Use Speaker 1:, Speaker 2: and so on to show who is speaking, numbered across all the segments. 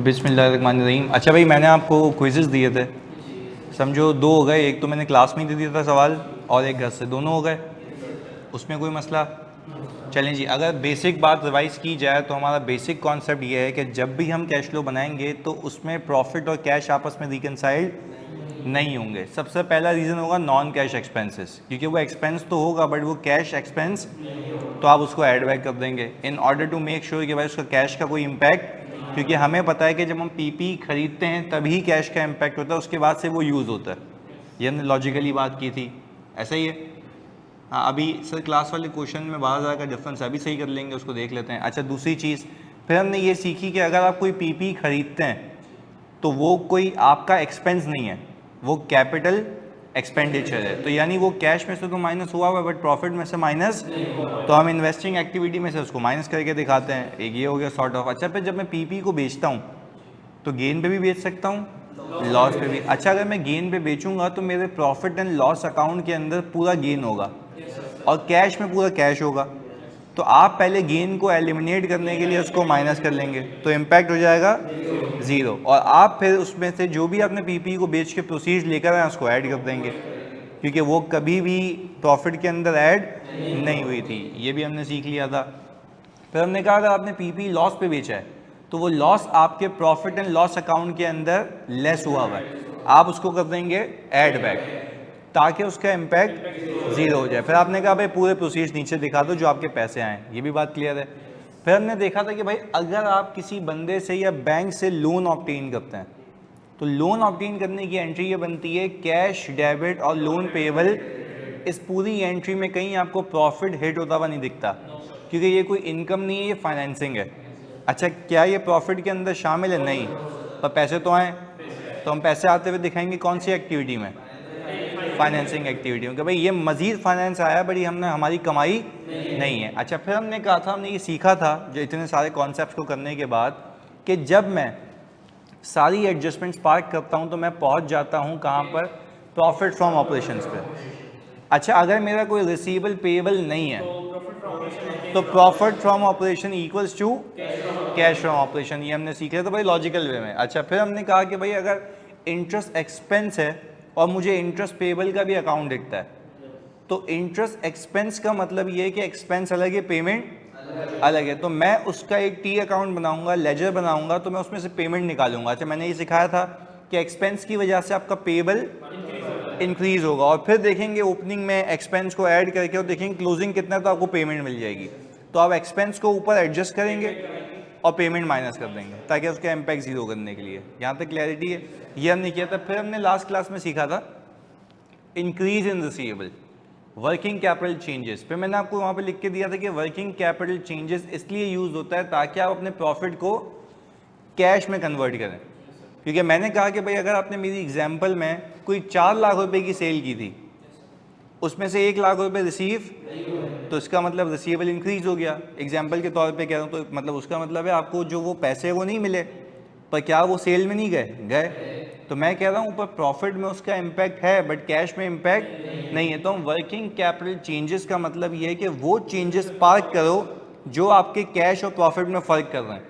Speaker 1: बिस्मिल्लाहिर्रहमानिर्रहीम। अच्छा भाई, मैंने आपको क्विज़ेस दिए थे, समझो दो हो गए। एक तो मैंने क्लास में ही दे दिया था सवाल, और एक घर से, दोनों हो गए। उसमें कोई मसला? चलें जी, अगर बेसिक बात रिवाइज की जाए तो हमारा बेसिक कॉन्सेप्ट ये है कि जब भी हम कैश फ्लो बनाएंगे तो उसमें प्रॉफिट और कैश आपस में रिकनसाइल्ड नहीं होंगे। सबसे पहला रीज़न होगा नॉन कैश एक्सपेंसेस, क्योंकि वो एक्सपेंस तो होगा बट वो कैश एक्सपेंस, तो आप उसको ऐड बैक कर देंगे in order to make sure कि भाई उसका कैश का कोई इम्पैक्ट, क्योंकि हमें पता है कि जब हम पीपी खरीदते हैं तभी कैश का इम्पैक्ट होता है, उसके बाद से वो यूज़ होता है। ये हमने लॉजिकली बात की थी, ऐसा ही है। हाँ, अभी सर क्लास वाले क्वेश्चन में 12,000 का डिफरेंस अभी सही कर लेंगे, उसको देख लेते हैं। अच्छा, दूसरी चीज़ फिर हमने ये सीखी कि अगर आप कोई पीपी खरीदते हैं तो वो कोई आपका एक्सपेंस नहीं है, वो कैपिटल एक्सपेंडिचर है। तो यानी वो कैश में से तो माइनस हुआ हुआ बट प्रॉफिट में से माइनस, तो हम इन्वेस्टिंग एक्टिविटी में से उसको माइनस करके दिखाते हैं। एक ये हो गया सॉर्ट ऑफ। अच्छा, फिर जब मैं पीपी को बेचता हूँ तो गेन पे भी बेच सकता हूँ, लॉस पे भी। अच्छा, अगर मैं गेन पे बेचूंगा तो मेरे प्रॉफिट एंड लॉस अकाउंट के अंदर पूरा गेन होगा और कैश में पूरा कैश होगा। तो आप पहले गेन को एलिमिनेट करने के लिए उसको माइनस कर लेंगे तो इम्पैक्ट हो जाएगा ज़ीरो, और आप फिर उसमें से जो भी आपने पीपी को बेच के प्रोसीड्स लेकर आए उसको ऐड कर देंगे, क्योंकि वो कभी भी प्रॉफिट के अंदर ऐड नहीं हुई थी। ये भी हमने सीख लिया था। फिर हमने कहा अगर आपने पीपी लॉस पे बेचा है तो वो लॉस आपके प्रॉफिट एंड लॉस अकाउंट के अंदर लेस हुआ है, आप उसको कर देंगे ऐड बैक ताकि उसका इम्पैक्ट ज़ीरो हो जाए। फिर आपने कहा भाई पूरे प्रोसीड्स नीचे दिखा दो जो आपके पैसे आए, ये भी बात क्लियर है। फिर हमने देखा था कि भाई अगर आप किसी बंदे से या बैंक से लोन ऑब्टेन करते हैं तो लोन ऑब्टेन करने की एंट्री ये बनती है कैश, डेबिट और लोन पेएबल। इस पूरी एंट्री में कहीं आपको प्रॉफिट हिट होता हुआ नहीं दिखता, क्योंकि ये कोई इनकम नहीं है, ये फाइनेंसिंग है। अच्छा, क्या ये प्रॉफिट के अंदर शामिल है? नहीं, पर पैसे तो आए, तो हम पैसे आते हुए दिखाएंगे कौन सी एक्टिविटी में? फाइनेंसिंग एक्टिविटी में, कि भाई ये मजीद फाइनेंस आया बड़ी हमने हमारी कमाई नहीं है। अच्छा, फिर हमने कहा था, हमने ये सीखा था जो इतने सारे कॉन्सेप्ट्स को करने के बाद, कि जब मैं सारी एडजस्टमेंट्स पार्क करता हूँ तो मैं पहुँच जाता हूँ कहाँ पर? प्रॉफिट फ्रॉम ऑपरेशंस पे। अच्छा, अगर मेरा कोई रिसीवेबल पेएबल नहीं है तो profit from operation equals to cash from operation, ये हमने सीख लिया था भाई लॉजिकल वे में। अच्छा, फिर हमने कहा कि भाई अगर इंटरेस्ट एक्सपेंस है और मुझे इंटरेस्ट पेएबल का भी अकाउंट दिखता है तो इंटरेस्ट एक्सपेंस का मतलब ये है कि एक्सपेंस अलग है, पेमेंट अलग है, तो मैं उसका एक टी अकाउंट बनाऊंगा, लेजर बनाऊंगा, तो मैं उसमें से पेमेंट निकालूंगा। अच्छा, मैंने ये सिखाया था कि एक्सपेंस की वजह से आपका पेएबल इंक्रीज होगा, और फिर देखेंगे ओपनिंग में एक्सपेंस को ऐड करके और देखेंगे क्लोजिंग कितना, तो आपको पेमेंट मिल जाएगी। तो आप एक्सपेंस को ऊपर एडजस्ट करेंगे और पेमेंट माइनस कर देंगे ताकि उसका इम्पैक्ट जीरो करने के लिए। यहाँ तक क्लैरिटी है? ये हमने किया था। फिर हमने लास्ट क्लास में सीखा था increase in receivable, working capital changes. फिर मैंने आपको वहाँ पे लिख के दिया था कि वर्किंग कैपिटल चेंजेस इसलिए यूज होता है ताकि आप अपने प्रॉफिट को कैश में कन्वर्ट करें, क्योंकि मैंने कहा कि भाई अगर आपने मेरी एग्जांपल में कोई 4 लाख रुपए की सेल की थी, उसमें से 1 लाख रुपए रिसीव, तो इसका मतलब रिसीवेबल इंक्रीज हो गया। एग्जांपल के तौर पे कह रहा हूँ, तो मतलब उसका मतलब है आपको जो वो पैसे वो नहीं मिले, पर क्या वो सेल में नहीं गए? गए। तो मैं कह रहा हूँ ऊपर प्रॉफिट में उसका इम्पैक्ट है बट कैश में इम्पैक्ट नहीं है। तो हम वर्किंग कैपिटल चेंजेस का मतलब ये है कि वो चेंजेस पार्क करो जो आपके कैश और प्रॉफिट में फ़र्क कर रहे हैं।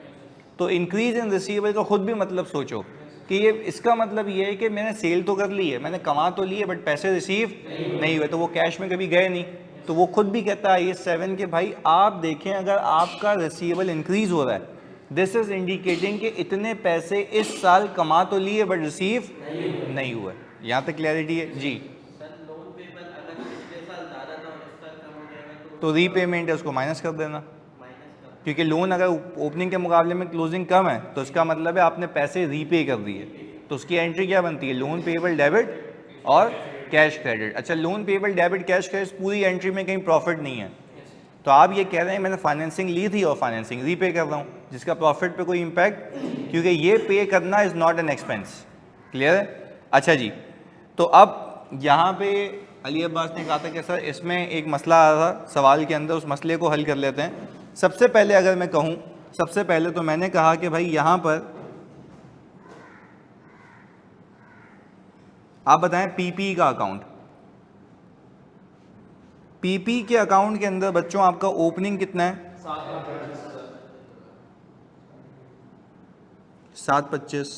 Speaker 1: तो इंक्रीज इन रिसीवेबल का खुद भी मतलब सोचो कि ये इसका मतलब ये है कि मैंने सेल तो कर ली है, मैंने कमा तो लिए बट पैसे रिसीव नहीं हुए, तो वो कैश में कभी गए नहीं। तो वो खुद भी कहता है ये 7 के भाई आप देखें अगर आपका रिसीवेबल इंक्रीज हो रहा है, दिस इज इंडिकेटिंग कि इतने पैसे इस साल कमा तो लिए बट रिसीव नहीं हुए। यहाँ तक क्लैरिटी है जी? तो रीपेमेंट है, उसको माइनस कर देना, क्योंकि लोन अगर ओपनिंग के मुकाबले में क्लोजिंग कम है तो इसका मतलब है आपने पैसे रीपे कर दिए, तो उसकी एंट्री क्या बनती है? लोन पेएबल डेबिट और कैश क्रेडिट। अच्छा, loan payable debit cash credit पूरी एंट्री में कहीं प्रॉफिट नहीं है, तो आप ये कह रहे हैं मैंने फाइनेंसिंग ली थी और फाइनेंसिंग रीपे कर रहा हूँ जिसका प्रॉफिट पे कोई इम्पैक्ट, क्योंकि ये पे करना is not an expense. Clear है? अच्छा जी, तो अब यहाँ पे अली अब्बास ने कहा था कि सर इसमें एक मसला आ रहा था सवाल के अंदर, उस मसले को हल कर लेते हैं। सबसे पहले अगर मैं कहूँ, सबसे पहले तो मैंने कहा कि भाई यहाँ पर आप बताएं पीपी का अकाउंट, पीपी के अकाउंट के अंदर बच्चों आपका ओपनिंग कितना है? 725,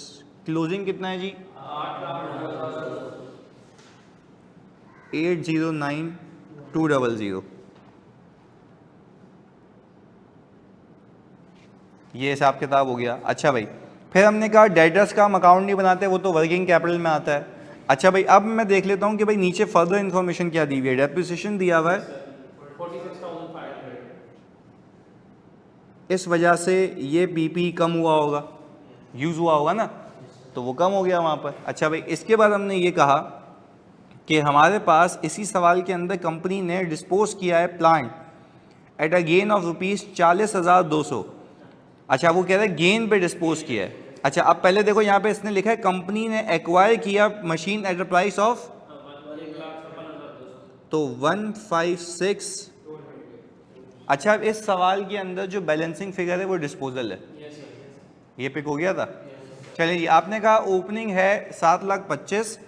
Speaker 1: क्लोजिंग कितना है जी 809200। ये हिसाब किताब हो गया। अच्छा भाई, फिर हमने कहा डेटर्स का हम अकाउंट नहीं बनाते, वो तो वर्किंग कैपिटल में आता है। अच्छा भाई, अब मैं देख लेता हूँ कि भाई नीचे फर्दर इन्फॉर्मेशन क्या दी हुई है। डेप्रिसिएशन दिया हुआ है,
Speaker 2: 46,500।
Speaker 1: इस वजह से ये पीपी कम हुआ होगा, यूज़ हुआ होगा ना, तो वो कम हो गया वहाँ पर। अच्छा भाई, इसके बाद हमने ये कहा कि हमारे पास इसी सवाल के अंदर कंपनी ने डिस्पोज किया है plant at a gain of ₹40,200। अच्छा, वो कह रहे हैं गेन पे डिस्पोज किया है। अच्छा, अब पहले देखो यहाँ पे इसने लिखा है कंपनी ने एक्वायर किया machine at a price of, तो 156। अच्छा, अब इस सवाल के अंदर जो बैलेंसिंग फिगर है वो डिस्पोजल है, ये पिक हो गया था। चलिए जी, आपने कहा ओपनिंग है 7,25,000,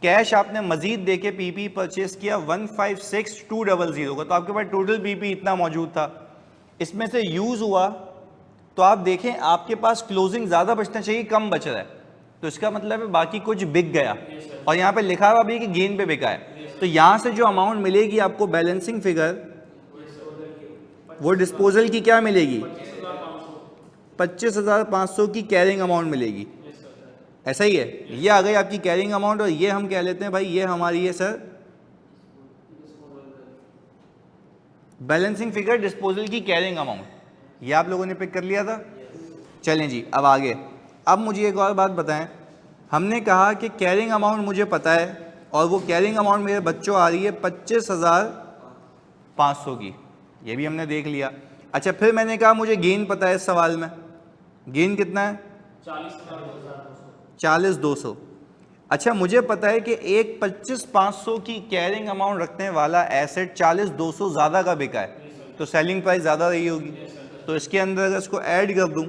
Speaker 1: कैश आपने मजीद देके पीपी परचेस किया 156,200 का, तो आपके पास टोटल पीपी इतना मौजूद था। इसमें से यूज हुआ तो आप देखें आपके पास क्लोजिंग ज़्यादा बचना चाहिए, कम बच रहा है, तो इसका मतलब है बाकी कुछ बिक गया। और यहाँ पे लिखा हुआ भी कि गेन पे बिका है, तो यहाँ से जो अमाउंट मिलेगी आपको बैलेंसिंग फिगर, वो डिस्पोजल की क्या मिलेगी, 25,500 की कैरिंग अमाउंट मिलेगी। ऐसा ही है, ये आ गई आपकी कैरिंग अमाउंट, और ये हम कह लेते हैं भाई ये हमारी है सर बैलेंसिंग फिगर डिस्पोजल की कैरिंग अमाउंट। ये आप लोगों ने पिक कर लिया था। चलें जी, अब आगे। अब मुझे एक और बात बताएं, हमने कहा कि कैरिंग अमाउंट मुझे पता है, और वो कैरिंग अमाउंट मेरे बच्चों आ रही है 25,500 की, ये भी हमने देख लिया। अच्छा, फिर मैंने कहा मुझे गेन पता है, इस सवाल में गेन कितना है 40,200। अच्छा, मुझे पता है कि एक 25,500 की कैरिंग अमाउंट रखने वाला एसेट 40,200 ज़्यादा का बिका है, तो सेलिंग प्राइस ज़्यादा रही होगी। तो इसके अंदर अगर इसको ऐड कर दूं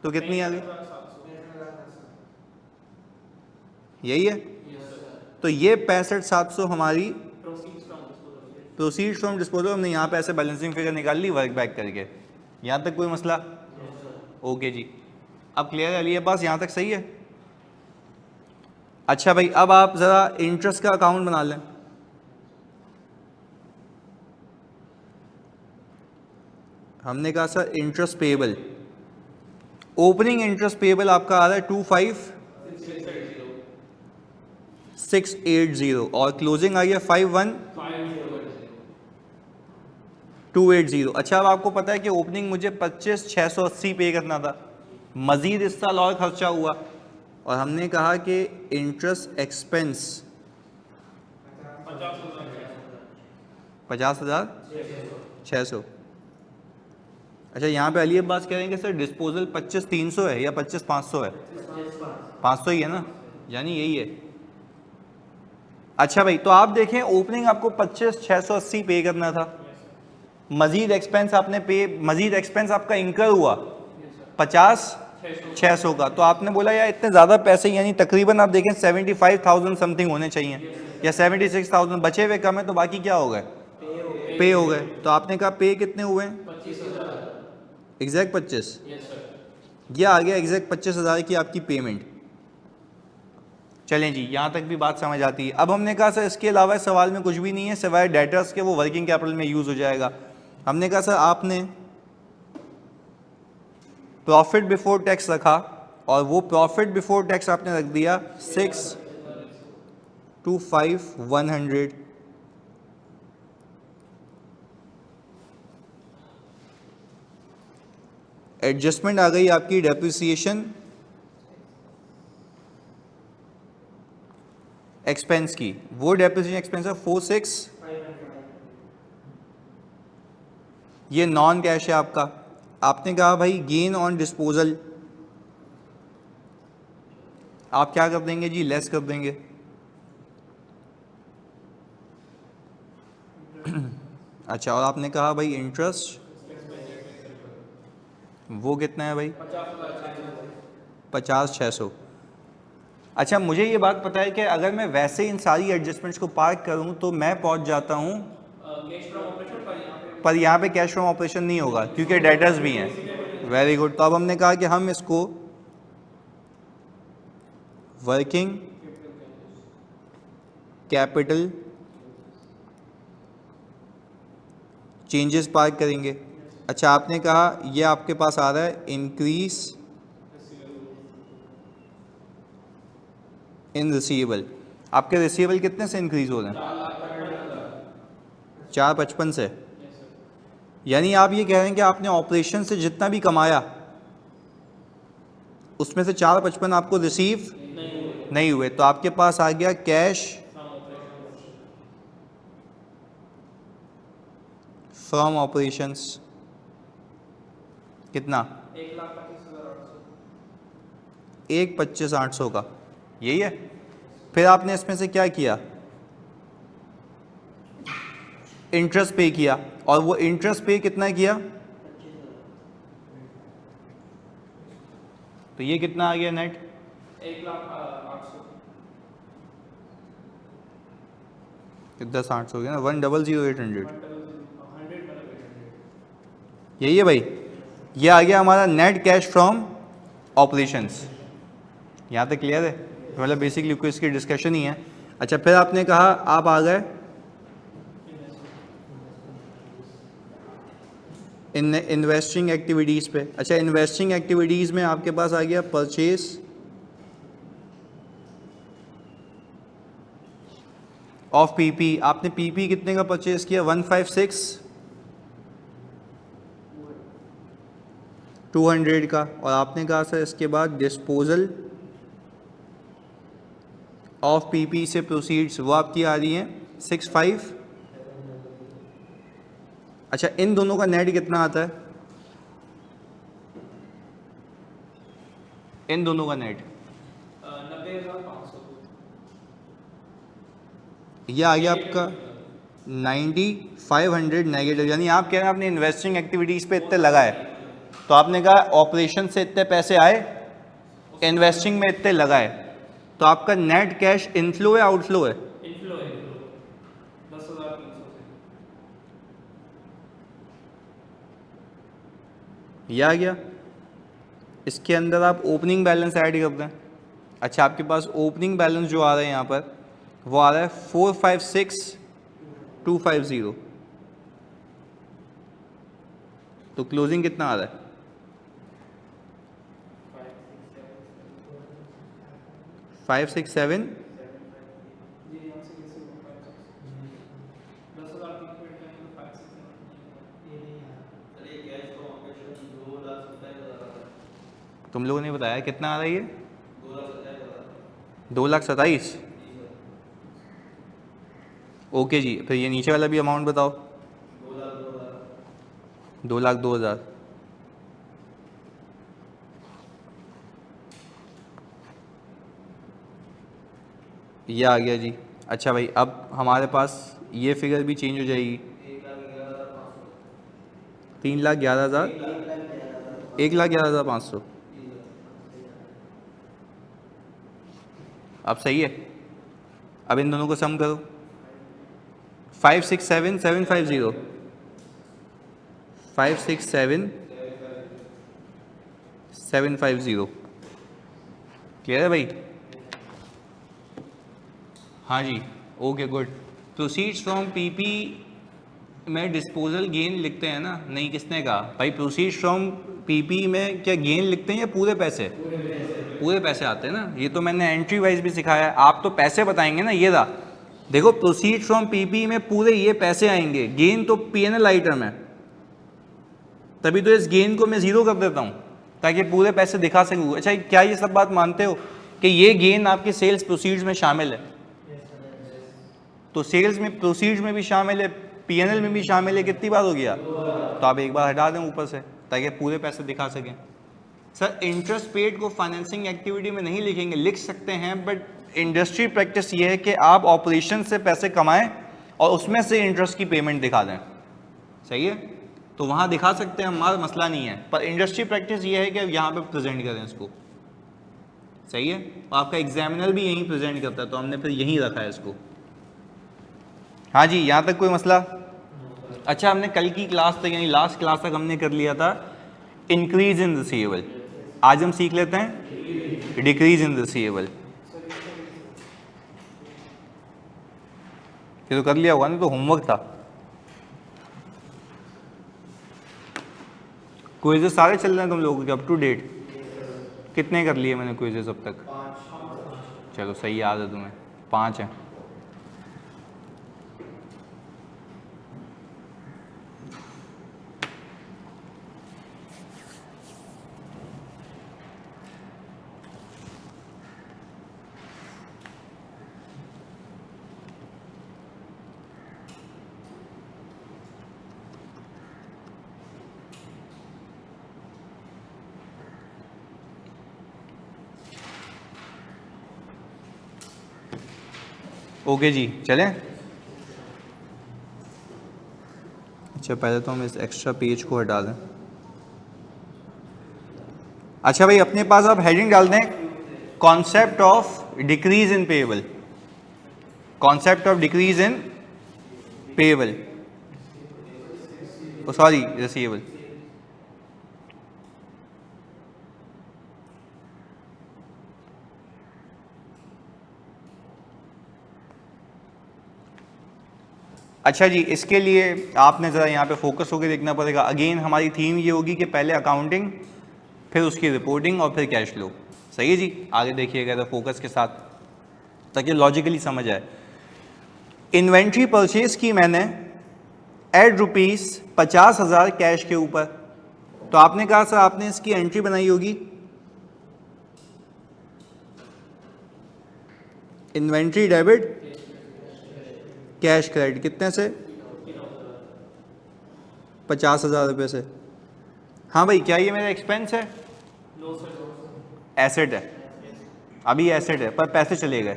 Speaker 1: तो कितनी आ गई, यही है। तो ये 65,700 हमारी प्रोसीड फ्रॉम डिस्पोजल। हमने यहाँ पे ऐसे बैलेंसिंग फिगर निकाल ली वर्क बैक करके। यहाँ तक कोई मसला? ओके जी, अब क्लियर है, ये पास यहाँ तक सही है। अच्छा भाई, अब आप ज़रा इंटरेस्ट का अकाउंट बना लें। हमने कहा sir interest payable, opening interest payable आपका आ रहा है 25,680, और क्लोजिंग आई है 51,280। अच्छा, अब आपको पता है कि ओपनिंग मुझे 25,680 पे करना था, मजीद इस साल और खर्चा हुआ, और हमने कहा कि इंटरेस्ट एक्सपेंस 50,600। अच्छा, यहाँ पे अली अब्बास कह रहे हैं कि सर डिस्पोजल 25,300 है या 25,500 है? 500 ही है ना, यानी यही है। अच्छा भाई, तो आप देखें ओपनिंग आपको 25,680 पे करना था, मजीद एक्सपेंस आपने मजीद एक्सपेंस आपका इंकर हुआ 50,600 का, तो आपने बोला यार इतने ज़्यादा पैसे, यानी तकरीबन आप देखें 75,000 समथिंग होने चाहिए, या 76,000 बचे हुए कम है, तो बाकी क्या हो गए, पे हो गए। तो आपने कहा पे कितने हुए, एग्जैक्ट 25, यह आ गया एग्जैक्ट 25,000 की आपकी पेमेंट। चलें जी, यहाँ तक भी बात समझ आती है। अब हमने कहा सर इसके अलावा सवाल में कुछ भी नहीं है सिवाय डेटर्स के, वो वर्किंग कैपिटल में यूज़ हो जाएगा। हमने कहा सर आपने प्रॉफिट बिफोर टैक्स रखा, और वो प्रॉफिट बिफोर टैक्स आपने रख दिया 625,100। एडजस्टमेंट आ गई आपकी डेप्रिसिएशन एक्सपेंस की, वो डेप्रिसिएशन एक्सपेंस है 46, ये नॉन कैश है आपका। आपने कहा भाई गेन ऑन डिस्पोजल, आप क्या कर देंगे जी, लेस कर देंगे। अच्छा, और आपने कहा भाई इंटरेस्ट, वो कितना है भाई, 50,600। अच्छा, मुझे ये बात पता है कि अगर मैं वैसे इन सारी एडजस्टमेंट्स को पार्क करूं तो मैं पहुंच जाता हूं, पर यहाँ पे कैश फ्रॉम ऑपरेशन नहीं होगा क्योंकि डेटर्स भी हैं। वेरी गुड, तो अब हमने कहा कि हम इसको वर्किंग कैपिटल चेंजेस पार्क करेंगे। अच्छा, आपने कहा ये आपके पास आ रहा है इंक्रीज इन रिसीवेबल। आपके रिसीवेबल कितने से इंक्रीज हो रहे हैं? 455 से। यानी आप ये कह रहे हैं कि आपने ऑपरेशन से जितना भी कमाया उसमें से 455 आपको रिसीव नहीं हुए, तो आपके पास आ गया कैश फ्रॉम ऑपरेशंस कितना? 1,25,800 का, यही है। फिर आपने इसमें से क्या किया? इंटरेस्ट पे किया, और वो इंटरेस्ट पे कितना किया? तो ये कितना आ गया नेट? 1,08,000। 10,800 हो गया ना, 1,00,800। यही है भाई, ये आ गया हमारा नेट कैश फ्रॉम ऑपरेशंस। यहाँ तक क्लियर है? मतलब बेसिकली कोई इसकी डिस्कशन ही है। अच्छा, फिर आपने कहा आप आ गए इन इन्वेस्टिंग एक्टिविटीज़ पे। अच्छा, इन्वेस्टिंग एक्टिविटीज़ में आपके पास आ गया परचेज ऑफ पीपी। आपने पीपी कितने का परचेज किया? 156,200 का। और आपने कहा सर इसके बाद डिस्पोजल ऑफ पीपी से प्रोसीड्स, वो आपकी आ रही हैं 65। अच्छा, इन दोनों का नेट कितना आता है? इन दोनों का नेट 90,500। यह आ गया आपका 9,500 नेगेटिव। यानी आप कह रहे हैं आपने इन्वेस्टिंग एक्टिविटीज़ पे इतने लगाए, तो आपने कहा ऑपरेशन से इतने पैसे आए, इन्वेस्टिंग में इतने लगाए, तो आपका नेट कैश इनफ्लो है आउटफ्लो है? इनफ्लो है। 10,300 से यह आ गया। इसके अंदर आप ओपनिंग बैलेंस ऐड कर दें। अच्छा, आपके पास ओपनिंग बैलेंस जो आ रहा है यहाँ पर वो आ रहा है 456,250। तो क्लोजिंग कितना आ रहा है? 567। तुम लोगों ने बताया कितना आ रहा है ये? 2,27,000। ओके जी, फिर ये नीचे वाला भी अमाउंट बताओ। 2,02,000। ये आ गया जी। अच्छा भाई, अब हमारे पास ये फिगर भी चेंज हो जाएगी। 3,11,000, 1,11,500। अब सही है। अब इन दोनों को सम करो। 567,750, 567,750। क्लियर है भाई? हाँ जी, okay good. Proceeds from PP में डिस्पोजल गेन लिखते हैं ना? नहीं, किसने कहा भाई? प्रोसीड्स फ्रॉम पीपी में क्या गेन लिखते हैं या पूरे पैसे? पूरे पैसे आते हैं ना। ये तो मैंने एंट्री वाइज भी सिखाया है। आप तो पैसे बताएंगे ना। ये रहा, देखो, प्रोसीड फ्रॉम पीपी में पूरे ये पैसे आएंगे, गेन तो पीएनएल आइटम है, तभी तो इस गेन को मैं जीरो कर देता हूं ताकि पूरे पैसे दिखा सकूं। अच्छा, क्या ये सब बात मानते हो कि ये गेन आपके सेल्स प्रोसीड्स में शामिल है? तो सेल्स में प्रोसीड्स में भी शामिल है, पीएनएल में भी शामिल है। कितनी बार हो गया? तो आप एक बार हटा दें ऊपर से ताकि पूरे पैसे दिखा सकें। सर, इंटरेस्ट पेड को फाइनेंसिंग एक्टिविटी में नहीं लिखेंगे, लिख सकते हैं, बट इंडस्ट्री प्रैक्टिस ये है कि आप ऑपरेशन से पैसे कमाएं और उसमें से इंटरेस्ट की पेमेंट दिखा दें। सही है? तो वहाँ दिखा सकते हैं, हमारा मसला नहीं है, पर इंडस्ट्री प्रैक्टिस ये है कि यहाँ पे प्रेजेंट करें इसको। सही है? आपका एग्जामिनर भी यहीं प्रेजेंट करता है, तो हमने फिर यहीं रखा है इसको। हाँ जी, यहाँ तक कोई मसला? अच्छा, हमने कल की क्लास तक यानी लास्ट क्लास तक हमने कर लिया था इंक्रीज इन रिसीवेबल। आज हम सीख लेते हैं डिक्रीज इन रिसीवेबल। ये तो कर लिया होगा ना, तो होमवर्क था। क्विज़ेस सारे चल रहे हैं तुम लोगों के अप टू डेट? कितने कर लिए मैंने क्विज़ेस अब तक? 5। चलो सही याद है तुम्हें, 5 हैं। ओके जी, चलें? अच्छा पहले तो हम इस एक्स्ट्रा पेज को हटा दें। अच्छा भाई, अपने पास आप हेडिंग डाल दें, concept of decrease in payable. Concept of decrease in payable, sorry receivable. अच्छा जी, इसके लिए आपने ज़रा यहाँ पे फोकस होकर देखना पड़ेगा। अगेन हमारी थीम ये होगी कि पहले अकाउंटिंग, फिर उसकी रिपोर्टिंग और फिर कैश फ्लो। सही है जी, आगे देखिएगा तो फोकस के साथ, ताकि लॉजिकली समझ आए। इन्वेंट्री परचेज की मैंने एड ₹50,000 कैश के ऊपर, तो आपने कहा सर आपने इसकी एंट्री बनाई होगी इन्वेंट्री डेबिट कैश क्रेडिट, कितने से? 50,000 रुपये से। हाँ भाई, क्या ये मेरा एक्सपेंस है? एसेट है, अभी एसेट है, पर पैसे चले गए,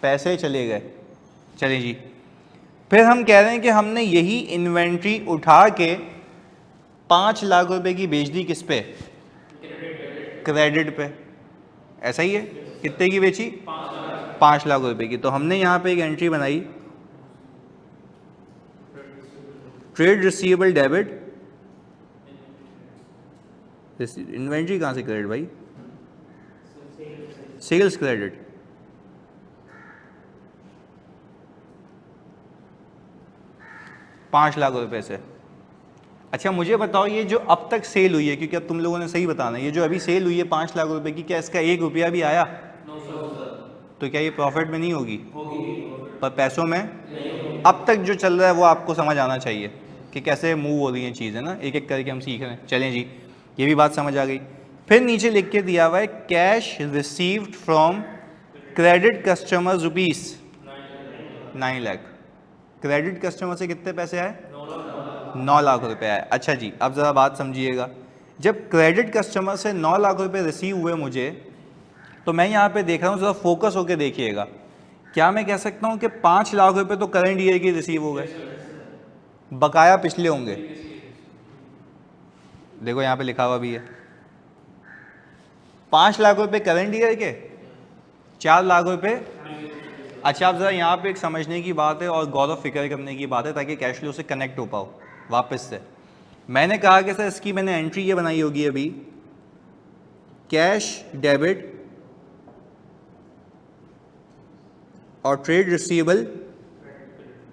Speaker 1: पैसे चले गए। चलिए जी, फिर हम कह रहे हैं कि हमने यही इन्वेंट्री उठा के 5 लाख रुपए की बेच दी, किस पे? क्रेडिट पे। ऐसा ही है, कितने की बेची? 5 लाख रुपए की। तो हमने यहाँ पे एक एंट्री बनाई, ट्रेड रिसीवेबल डेबिट, इन्वेंट्री कहाँ से क्रेडिट भाई? Sales credit. ₹5 लाख से। अच्छा मुझे बताओ, ये जो अब तक सेल हुई है, क्योंकि अब तुम लोगों ने सही बताना है, ये जो अभी सेल हुई है 5 लाख रुपए की, क्या इसका 1 रुपया भी आया? तो क्या ये प्रॉफिट में नहीं होगी? पर पैसों में नहीं। अब तक जो चल रहा है वो आपको समझ आना चाहिए कि कैसे मूव हो रही हैं चीज़ें ना, एक एक करके हम सीख रहे हैं। चलें जी, ये भी बात समझ आ गई। फिर नीचे लिख के दिया हुआ है cash received from credit customer ₹9 lakh. Credit customer से कितने पैसे आए? 9 लाख रुपए आए। अच्छा जी, अब ज़रा बात समझिएगा, जब क्रेडिट कस्टमर से 9 लाख रुपए रिसीव हुए मुझे, तो मैं यहाँ पे देख रहा हूँ, ज़रा फोकस होकर देखिएगा, क्या मैं कह सकता हूँ कि 5 लाख रुपए तो करंट ईयर के रिसीव हो गए, बकाया पिछले होंगे? देखो यहाँ पे लिखा हुआ भी है 5 लाख रुपए करंट ईयर के, 4 लाख रुपए। अच्छा आप ज़रा यहाँ पे एक समझने की बात है और गौर ऑफ फिक्र करने की बात है, ताकि कैश फ्लो से कनेक्ट हो पाओ वापस से। मैंने कहा कि सर इसकी मैंने एंट्री ये बनाई होगी अभी, कैश डेबिट और ट्रेड रिसीवेबल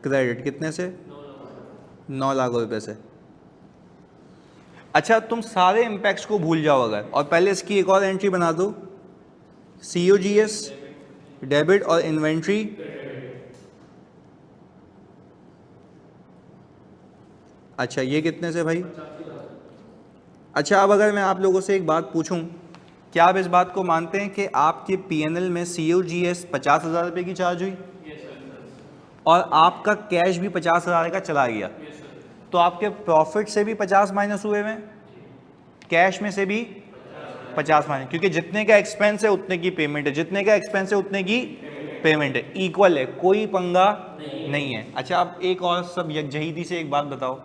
Speaker 1: क्रेडिट, कितने से? 9 लाख रुपए से। अच्छा तुम सारे इम्पैक्ट्स को भूल जाओ अगर, और पहले इसकी एक और एंट्री बना दो, COGS डेबिट और इन्वेंट्री। अच्छा ये कितने से भाई? अच्छा अब अगर मैं आप लोगों से एक बात पूछूं, क्या आप इस बात को मानते हैं कि आपके PNL में COGS 50,000 रुपये की चार्ज हुई और आपका कैश भी 50,000 का चला गया, तो आपके प्रॉफिट से भी 50 माइनस हुए में, कैश में से भी 50 माइनस, क्योंकि जितने का एक्सपेंस है उतने की पेमेंट है, जितने का एक्सपेंस है उतने की पेमेंट है, इक्वल है, कोई पंगा नहीं है। अच्छा अब एक और सब यकजहीती से एक बात बताओ,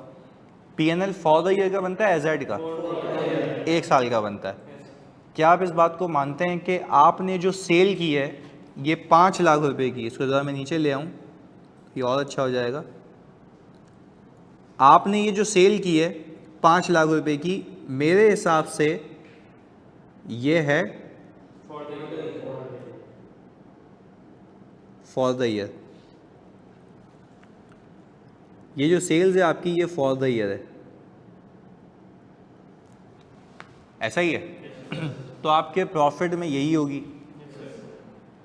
Speaker 1: PNL फॉर द ईयर का बनता है एजेड का? 1 साल का बनता है। क्या आप इस बात को मानते हैं कि आपने जो सेल की है ये 5 लाख रुपए की, इसको ज़रा मैं नीचे ले आऊँ, ये और अच्छा हो जाएगा। आपने ये जो सेल की है 5 लाख रुपए की, मेरे हिसाब से ये है फॉर द ईयर। ये जो सेल्स है आपकी ये फॉर द ईयर है, ऐसा ही है। तो आपके प्रॉफिट में यही होगी,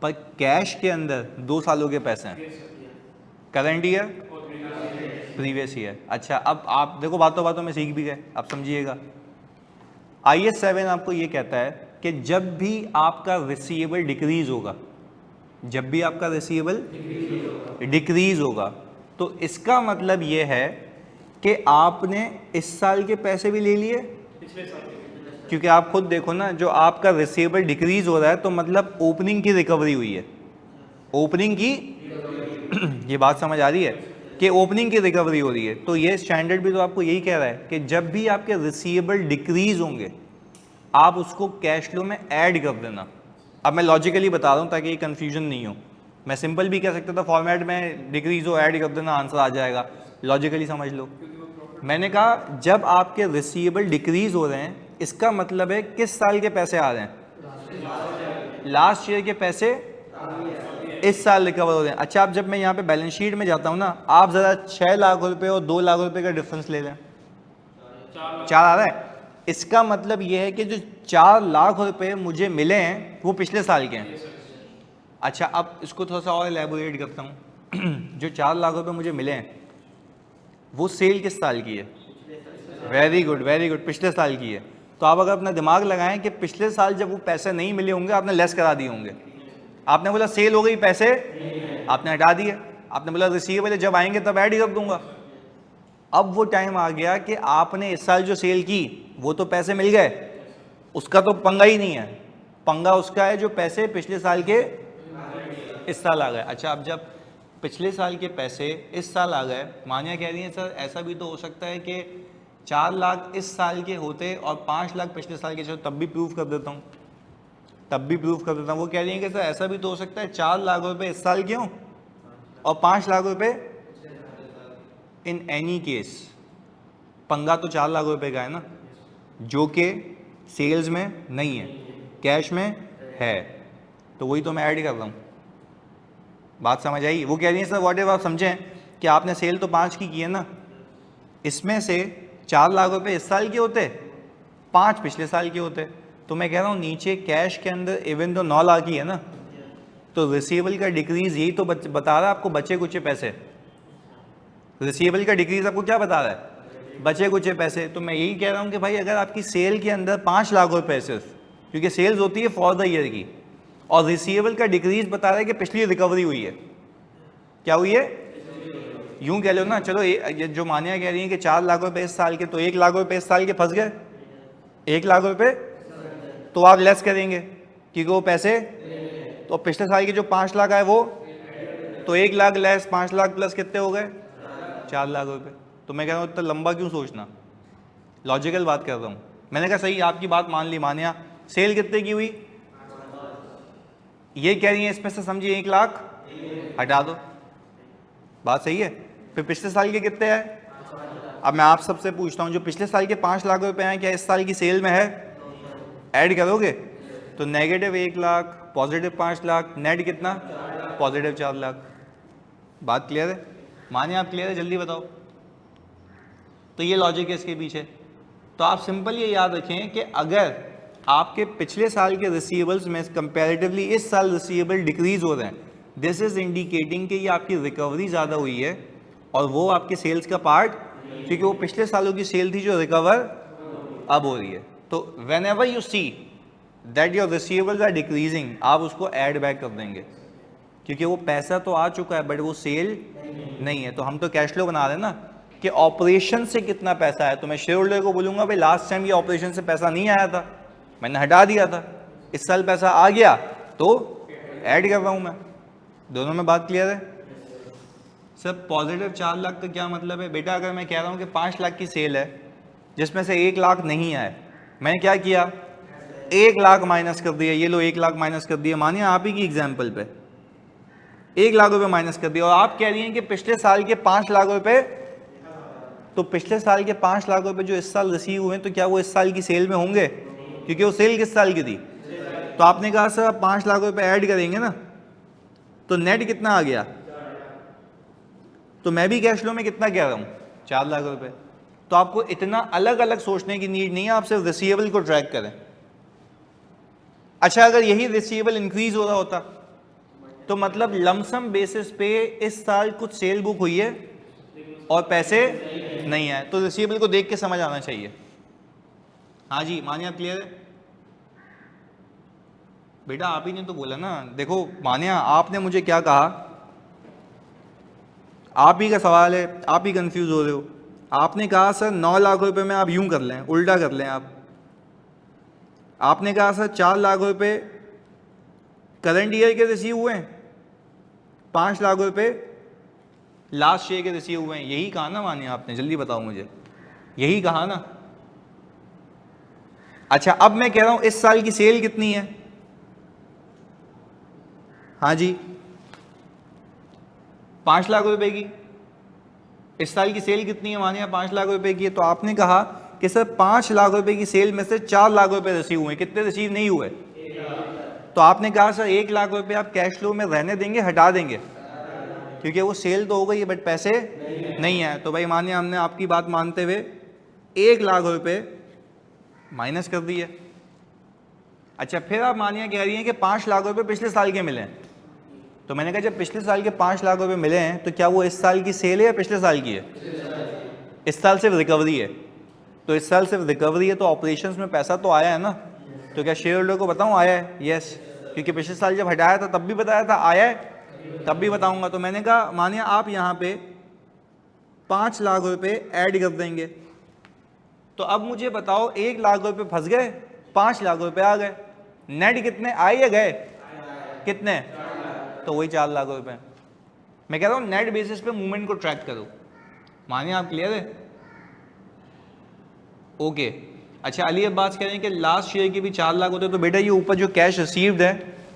Speaker 1: पर कैश के अंदर 2 सालों के पैसे हैं, करंट ईयर, प्रीवियस ईयर। अच्छा अब आप देखो बातों बातों में सीख भी गए, आप समझिएगा। IAS 7 आपको ये कहता है कि जब भी आपका रिसीवेबल डिक्रीज होगा, जब भी आपका रिसीवेबल डिक्रीज होगा, तो इसका मतलब ये है कि आपने इस साल के पैसे भी ले लिए, क्योंकि आप खुद देखो ना, जो आपका रिसीवेबल डिक्रीज हो रहा है तो मतलब ओपनिंग की रिकवरी हुई है, ओपनिंग की ये बात समझ आ रही है कि ओपनिंग की रिकवरी हो रही है। तो ये स्टैंडर्ड भी तो आपको यही कह रहा है कि जब भी आपके रिसीवेबल डिक्रीज होंगे आप उसको कैश फ्लो में ऐड कर देना। अब मैं लॉजिकली बता रहा हूँ ताकि ये कन्फ्यूजन नहीं हो, मैं सिंपल भी कह सकता था फॉर्मेट में डिक्रीज हो ऐड कर देना, आंसर आ जाएगा, लॉजिकली समझ लो। मैंने कहा जब आपके रिसीवेबल डिक्रीज हो रहे हैं इसका मतलब है किस साल के पैसे आ रहे हैं, लास्ट ईयर के पैसे इस साल रिकवर हो रहे हैं। अच्छा अब जब मैं यहाँ पे बैलेंस शीट में जाता हूँ ना, आप ज़रा 6 लाख रुपए और 2 लाख रुपए का डिफरेंस ले लें, 4 आ रहा है, इसका मतलब ये है कि जो 4 लाख रुपए मुझे मिले हैं वो पिछले साल के हैं। अच्छा अब इसको थोड़ा सा और एलैबोरेट करता हूँ। जो 4 लाख रुपए मुझे मिले हैं वो सेल किस साल की है, वेरी गुड वेरी गुड, पिछले साल की है। तो आप अगर अपना दिमाग लगाएं कि पिछले साल जब वो पैसे नहीं मिले होंगे आपने लेस करा दिए होंगे, आपने बोला सेल हो गई पैसे आपने हटा दिए, आपने बोला रिसीवेबल जब आएंगे तब ऐड कर दूंगा। अब वो टाइम आ गया कि आपने इस साल जो सेल की वो तो पैसे मिल गए, उसका तो पंगा ही नहीं है, पंगा उसका है जो पैसे पिछले साल के इस साल आ गए। अच्छा अब जब पिछले साल के पैसे इस साल आ गए, मानिया कह रही है सर ऐसा भी तो हो सकता है कि 4 लाख इस साल के होते और 5 लाख पिछले साल के, चलो तब भी प्रूव कर देता हूँ, तब भी प्रूव कर देता हूँ। वो कह रही है कि सर ऐसा भी तो हो सकता है 4 लाख रुपए इस साल के हों और 5 लाख रुपए, इन एनी केस पंगा तो 4 लाख रुपए का है ना, जो कि सेल्स में नहीं है, कैश में है, तो वही तो मैं ऐड कर रहा हूँ। बात समझ आई? वो कह रही है सर व्हाट इफ आप समझें कि आपने सेल तो 5 की है ना, इसमें से 4 लाख रुपए इस साल के होते, 5 पिछले साल के होते, तो मैं कह रहा हूँ नीचे कैश के अंदर इवन तो 9 लाख ही है ना, तो रिसीवेबल का डिक्रीज यही तो बता रहा है आपको, बचे कुचे पैसे। रिसीवेबल का डिक्रीज आपको क्या बता रहा है, बचे कुचे पैसे। तो मैं यही कह रहा हूँ कि भाई अगर आपकी सेल के अंदर 5 लाख रुपए सिर्फ, क्योंकि सेल्स होती है फॉर द ईयर की, और रिसीवेबल का डिक्रीज बता रहा है कि पिछली रिकवरी हुई है, क्या हुई है, यूं कह लो ना, चलो ये जो मानिया कह रही है कि 4 लाख रुपए इस साल के, तो 1 लाख रुपए इस साल के फंस गए, 1 लाख रुपए तो आप लेस करेंगे क्योंकि वो पैसे, तो पिछले साल के जो 5 लाख आए वो, तो 1 लाख लेस 5 लाख प्लस कितने हो गए, 4 लाख रुपए। तो मैं कह रहा हूँ इतना लंबा क्यों सोचना, लॉजिकल बात कर रहा हूँ। मैंने कहा सही आपकी बात मान ली मानिया, सेल कितने की हुई, ये कह रही है इसमें से समझिए 1 लाख हटा दो, बात सही है। फिर पिछले साल के कितने हैं, अब मैं आप सबसे पूछता हूँ जो पिछले साल के 5 लाख रुपए हैं क्या इस साल की सेल में है, ऐड करोगे तो negative 1 lakh, positive 5 lakh, net कितना, पॉजिटिव 4 लाख। बात क्लियर है, माने आप क्लियर है, जल्दी बताओ। तो ये लॉजिक है इसके पीछे। तो आप सिंपल ये याद रखें कि अगर आपके पिछले साल के रिसीवेबल्स में कंपैरेटिवली इस साल रिसीवेबल डिक्रीज हो रहे हैं, दिस इज इंडिकेटिंग कि ये आपकी रिकवरी ज़्यादा हुई है और वो आपके सेल्स का पार्ट, क्योंकि वो पिछले सालों की सेल थी जो रिकवर अब हो रही है। तो whenever you see that your receivables are decreasing, आप उसको ऐड बैक कर देंगे, क्योंकि वो पैसा तो आ चुका है बट वो सेल नहीं है। तो हम तो कैश फ्लो बना रहे हैं ना कि ऑपरेशन से कितना पैसा है, तो मैं शेयर होल्डर को बोलूंगा भाई लास्ट टाइम ये ऑपरेशन से पैसा नहीं आया था, मैंने हटा दिया था, इस साल पैसा आ गया तो ऐड कर रहा हूं मैं। दोनों में बात क्लियर है? सर पॉजिटिव 4 लाख का क्या मतलब है बेटा, अगर मैं कह रहा हूं कि 5 लाख की सेल है जिसमें से 1 लाख नहीं आए, मैंने क्या किया, 1 लाख माइनस कर दिया, ये लो 1 लाख माइनस कर दिया, मानिए आप ही की एग्जाम्पल पे 1 लाख रुपए माइनस कर दिया, और आप कह रही हैं कि पिछले साल के 5 लाख रुपए, तो पिछले साल के 5 लाख रुपए जो इस साल रिसीव हुए तो क्या वो इस साल की सेल में होंगे, क्योंकि वो सेल किस साल की थी। तो आपने कहा सर 5 लाख रुपए ऐड करेंगे ना, तो नेट कितना आ गया, तो मैं भी कैश फ्लो में कितना कह रहा हूँ 4 लाख रुपए। तो आपको इतना अलग अलग सोचने की नीड नहीं है, आप सिर्फ रिसीवेबल को ट्रैक करें। अच्छा, अगर यही रिसीवेबल इंक्रीज हो रहा होता तो मतलब लमसम बेसिस पे इस साल कुछ सेल बुक हुई है और पैसे नहीं आए, तो रिसीवेबल को देख के समझ आना चाहिए। हाँ जी मानिया, क्लियर है बेटा? आप ही ने तो बोला ना। देखो मानिया, आपने मुझे क्या कहा, आप ही का सवाल है, आप ही कंफ्यूज हो रहे हो। आपने कहा सर 9 लाख रुपए में आप यूं कर लें, उल्टा कर लें आप। आपने कहा सर 4 लाख रुपए करंट ईयर के रिसीव हुए हैं, 5 लाख रुपए लास्ट ईयर के रिसीव हुए हैं। यही कहा ना मानिया आपने? जल्दी बताओ मुझे, यही कहा ना? अच्छा, अब मैं कह रहा हूं इस साल की सेल कितनी है? हाँ जी, 5 लाख रुपए की। इस साल की सेल कितनी है मानिया? 5 लाख रुपए की है। तो आपने कहा कि सर 5 लाख रुपए की सेल में से 4 लाख रुपए रिसीव हुए, कितने रिसीव नहीं हुए? तो आपने कहा सर 1 लाख रुपए आप कैश फ्लो में रहने देंगे, हटा देंगे, क्योंकि वो सेल तो हो गई है बट पैसे नहीं आए। तो भाई मानिए हमने आपकी बात मानते हुए 1 लाख रुपए माइनस कर दिए। अच्छा, फिर आप मानिए कह रही हैं कि 5 लाख रुपए पिछले साल के मिले हैं। तो मैंने कहा जब पिछले साल के 5 लाख रुपए मिले हैं तो क्या वो इस साल की सेल है या पिछले साल की है? इस साल सिर्फ रिकवरी है। तो इस साल सिर्फ रिकवरी है तो ऑपरेशंस में पैसा तो आया है ना। तो क्या शेयर होल्डर को बताऊं आया है? यस, क्योंकि पिछले साल जब हटाया था तब भी बताया था आया है, तब भी बताऊंगा। तो मैंने कहा मानिए आप यहाँ पे 5 लाख रुपए ऐड कर देंगे। तो अब मुझे बताओ 1 लाख रुपए फंस गए, 5 लाख रुपए आ गए, नेट कितने आए या गए? कितने? तो वही 4 लाख रुपए। मैं कह रहा हूँ नेट बेसिस पे मूवमेंट को ट्रैक करो। मानिए आप क्लियर है? ओके। अच्छा, अली अब्बास कह रहे हैं कि लास्ट ईयर की भी 4 लाख होते तो बेटा ये ऊपर जो कैश रिसीव्ड है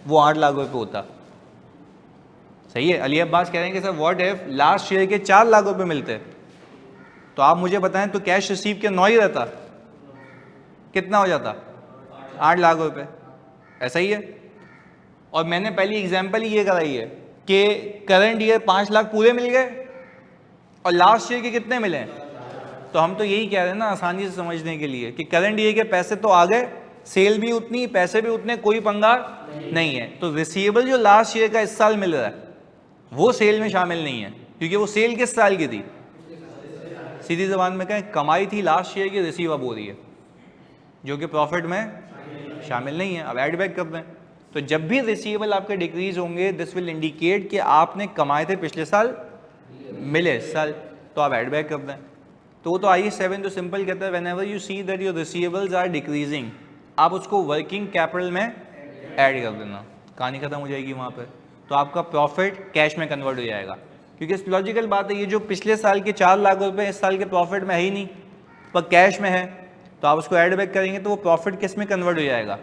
Speaker 1: वो 8 लाख रुपए होता। सही है? अली अब्बास कह रहे हैं कि sir what if last year के 4 लाख रुपए मिलते, तो आप मुझे बताएं तो कैश रिसीव के 9 ही रहता, कितना हो जाता? 8 लाख रुपए। ऐसा ही है। और मैंने पहली एग्जाम्पल ही ये कराई है कि करंट ईयर 5 लाख पूरे मिल गए और लास्ट ईयर के कितने मिले हैं। तो हम तो यही कह रहे हैं ना आसानी से समझने के लिए कि करंट ईयर के पैसे तो आ गए, सेल भी उतनी, पैसे भी उतने, कोई पंगा नहीं है। तो रिसीवेबल जो लास्ट ईयर का इस साल मिल रहा है वो सेल में शामिल नहीं है, क्योंकि वो सेल किस साल की थी? सीधी जबान में कहें कमाई थी लास्ट ईयर की, रिसीव अब हो रही है, जो कि प्रॉफिट में शामिल नहीं है। अब एड बैक कर दें। तो जब भी रिसीवेबल आपके डिक्रीज होंगे दिस विल इंडिकेट कि आपने कमाए थे पिछले साल, मिले इस साल, तो आप एड बैक कर दें। तो वो तो IAS 7 जो सिंपल कहता है whenever you see that your receivables are decreasing, आप उसको वर्किंग कैपिटल में ऐड कर देना, कहानी खत्म हो जाएगी वहाँ पे। तो आपका प्रॉफिट कैश में कन्वर्ट हो जाएगा, क्योंकि लॉजिकल बात है ये जो पिछले साल के 4 लाख रुपए इस साल के प्रॉफिट में है ही नहीं पर कैश में है, तो आप उसको ऐड बैक करेंगे तो वो प्रॉफिट किस में कन्वर्ट हो जाएगा?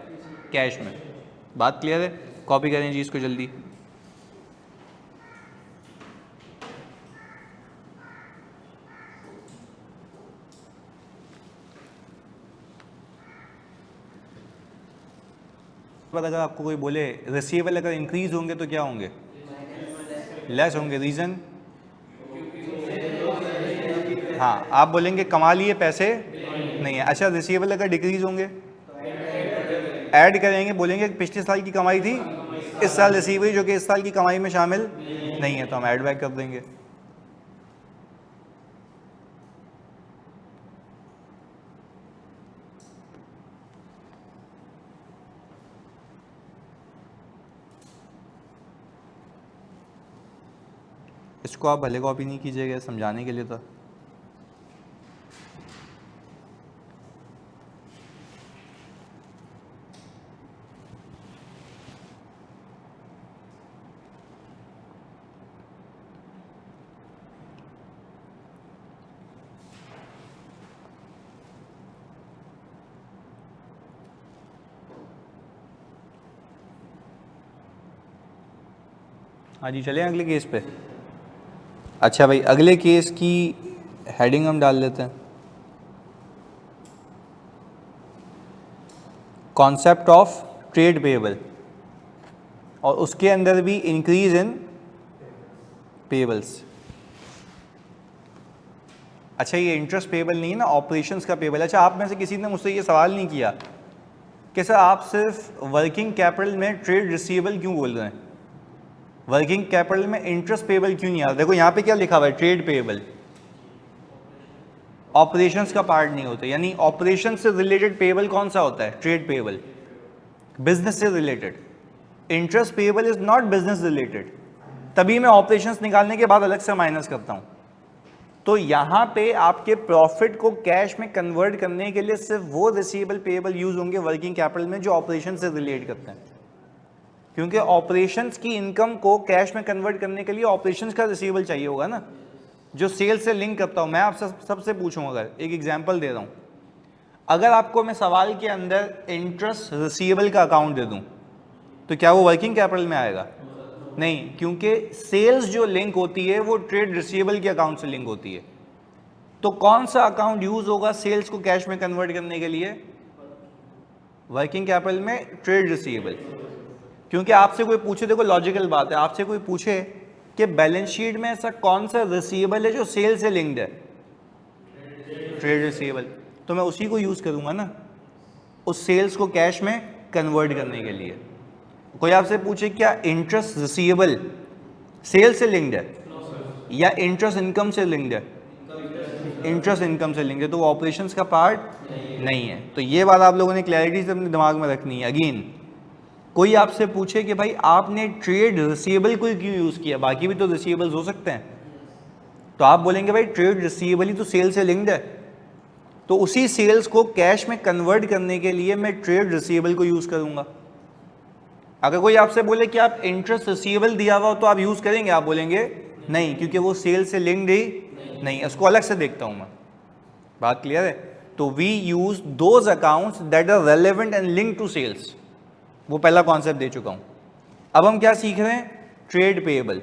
Speaker 1: कैश में। बात क्लियर है? कॉपी करें जी इसको जल्दी। पर अगर आपको कोई बोले रिसीवेबल अगर इंक्रीज होंगे तो क्या होंगे? लेस होंगे। रीजन? हाँ, आप बोलेंगे कमा लिए पैसे नहीं है। अच्छा, रिसीवेबल अगर डिक्रीज होंगे ऐड करेंगे, बोलेंगे पिछले साल की कमाई थी इस साल रिसीव हुई जो कि इस साल की कमाई में शामिल नहीं है, तो हम ऐड बैक कर देंगे। इसको आप भले कॉपी नहीं कीजिएगा, समझाने के लिए था। हाँ जी, चलें अगले केस पे। अच्छा भाई, अगले केस की हेडिंग हम डाल लेते हैं, कॉन्सेप्ट ऑफ ट्रेड पेएबल, और उसके अंदर भी इंक्रीज इन पेएबल्स। अच्छा ये इंटरेस्ट पेबल नहीं है ना, ऑपरेशंस का पेबल। अच्छा आप में से किसी ने मुझसे ये सवाल नहीं किया कि सर आप सिर्फ वर्किंग कैपिटल में ट्रेड रिसीवेबल क्यों बोल रहे हैं, वर्किंग कैपिटल में इंटरेस्ट पेबल क्यों नहीं आ रहा? देखो यहाँ पे क्या लिखा हुआ है, ट्रेड पेबल, ऑपरेशंस का पार्ट नहीं होता, यानी ऑपरेशन से रिलेटेड पेबल कौन सा होता है, ट्रेड पेबल, बिजनेस से related. Interest payable is not business related, तभी मैं ऑपरेशंस निकालने के बाद अलग से माइनस करता हूं। तो यहां पे आपके प्रॉफिट को कैश में कन्वर्ट करने के लिए सिर्फ वो रिसीवेबल पेबल यूज होंगे वर्किंग कैपिटल में जो ऑपरेशन से रिलेट करते हैं, क्योंकि ऑपरेशंस की इनकम को कैश में कन्वर्ट करने के लिए ऑपरेशंस का रिसीवेबल चाहिए होगा ना, जो सेल से लिंक करता हूं। मैं आपसे सबसे पूछूं, अगर एक एग्जांपल दे रहा हूं, अगर आपको मैं सवाल के अंदर इंटरेस्ट रिसीवेबल का अकाउंट दे दूं तो क्या वो वर्किंग कैपिटल में आएगा? नहीं, क्योंकि सेल्स जो लिंक होती है वो ट्रेड रिसीवेबल के अकाउंट से लिंक होती है। तो कौन सा अकाउंट यूज होगा सेल्स को कैश में कन्वर्ट करने के लिए? वर्किंग कैपिटल में ट्रेड रिसीवेबल। क्योंकि आपसे कोई पूछे, देखो लॉजिकल बात है, आपसे कोई पूछे कि बैलेंस शीट में ऐसा कौन सा रिसीवेबल है जो सेल से लिंक्ड है, ट्रेड रिसीवेबल, तो मैं उसी को यूज करूंगा ना उस सेल्स को कैश में कन्वर्ट करने के लिए। कोई आपसे पूछे क्या इंटरेस्ट रिसीवेबल सेल से लिंक्ड है या इंटरेस्ट इनकम से लिंक्ड है? इंटरेस्ट इनकम से लिंक्ड है, तो वो ऑपरेशंस का पार्ट नहीं है। तो ये बात आप लोगों ने क्लैरिटी से अपने दिमाग में रखनी है। अगेन कोई आपसे पूछे कि भाई आपने ट्रेड रिसीवेबल को क्यों यूज किया, बाकी भी तो रिसीवेबल्स हो सकते हैं, तो आप बोलेंगे भाई ट्रेड रिसीवेबल ही तो सेल से लिंक्ड है, तो उसी सेल्स को कैश में कन्वर्ट करने के लिए मैं ट्रेड रिसीवेबल को यूज करूंगा। अगर कोई आपसे बोले कि आप इंटरेस्ट रिसीवेबल दिया हुआ हो तो आप यूज करेंगे, आप बोलेंगे नहीं, क्योंकि वो सेल से लिंक्ड ही नहीं, उसको अलग से देखता हूं मैं। बात क्लियर है? तो we use those accounts that are relevant and link to sales, वो पहला कॉन्सेप्ट दे चुका हूं। अब हम क्या सीख रहे हैं? Trade payable.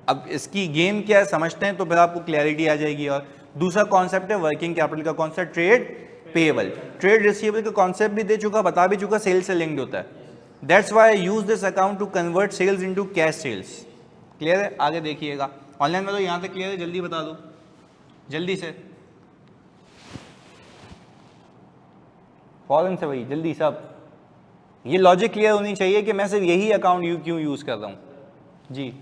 Speaker 1: अब इसकी गेम क्या है समझते हैं तो फिर आपको क्लैरिटी आ जाएगी। और दूसरा कॉन्सेप्ट है वर्किंग कैपिटल का concept, trade payable. Trade receivable का कॉन्सेप्ट भी दे चुका, बता भी चुका, सेल से लिंक्ड होता है। That's why I use this account to convert sales into cash sales. Clear है? आगे देखिएगा। ऑनलाइन में तो यहाँ तक क्लियर है, जल्दी बता दो, जल्दी से, फौरन से भाई, जल्दी सब। ये लॉजिक क्लियर होनी चाहिए कि मैं सिर्फ यही अकाउंट क्यों यूज कर रहा हूँ। जी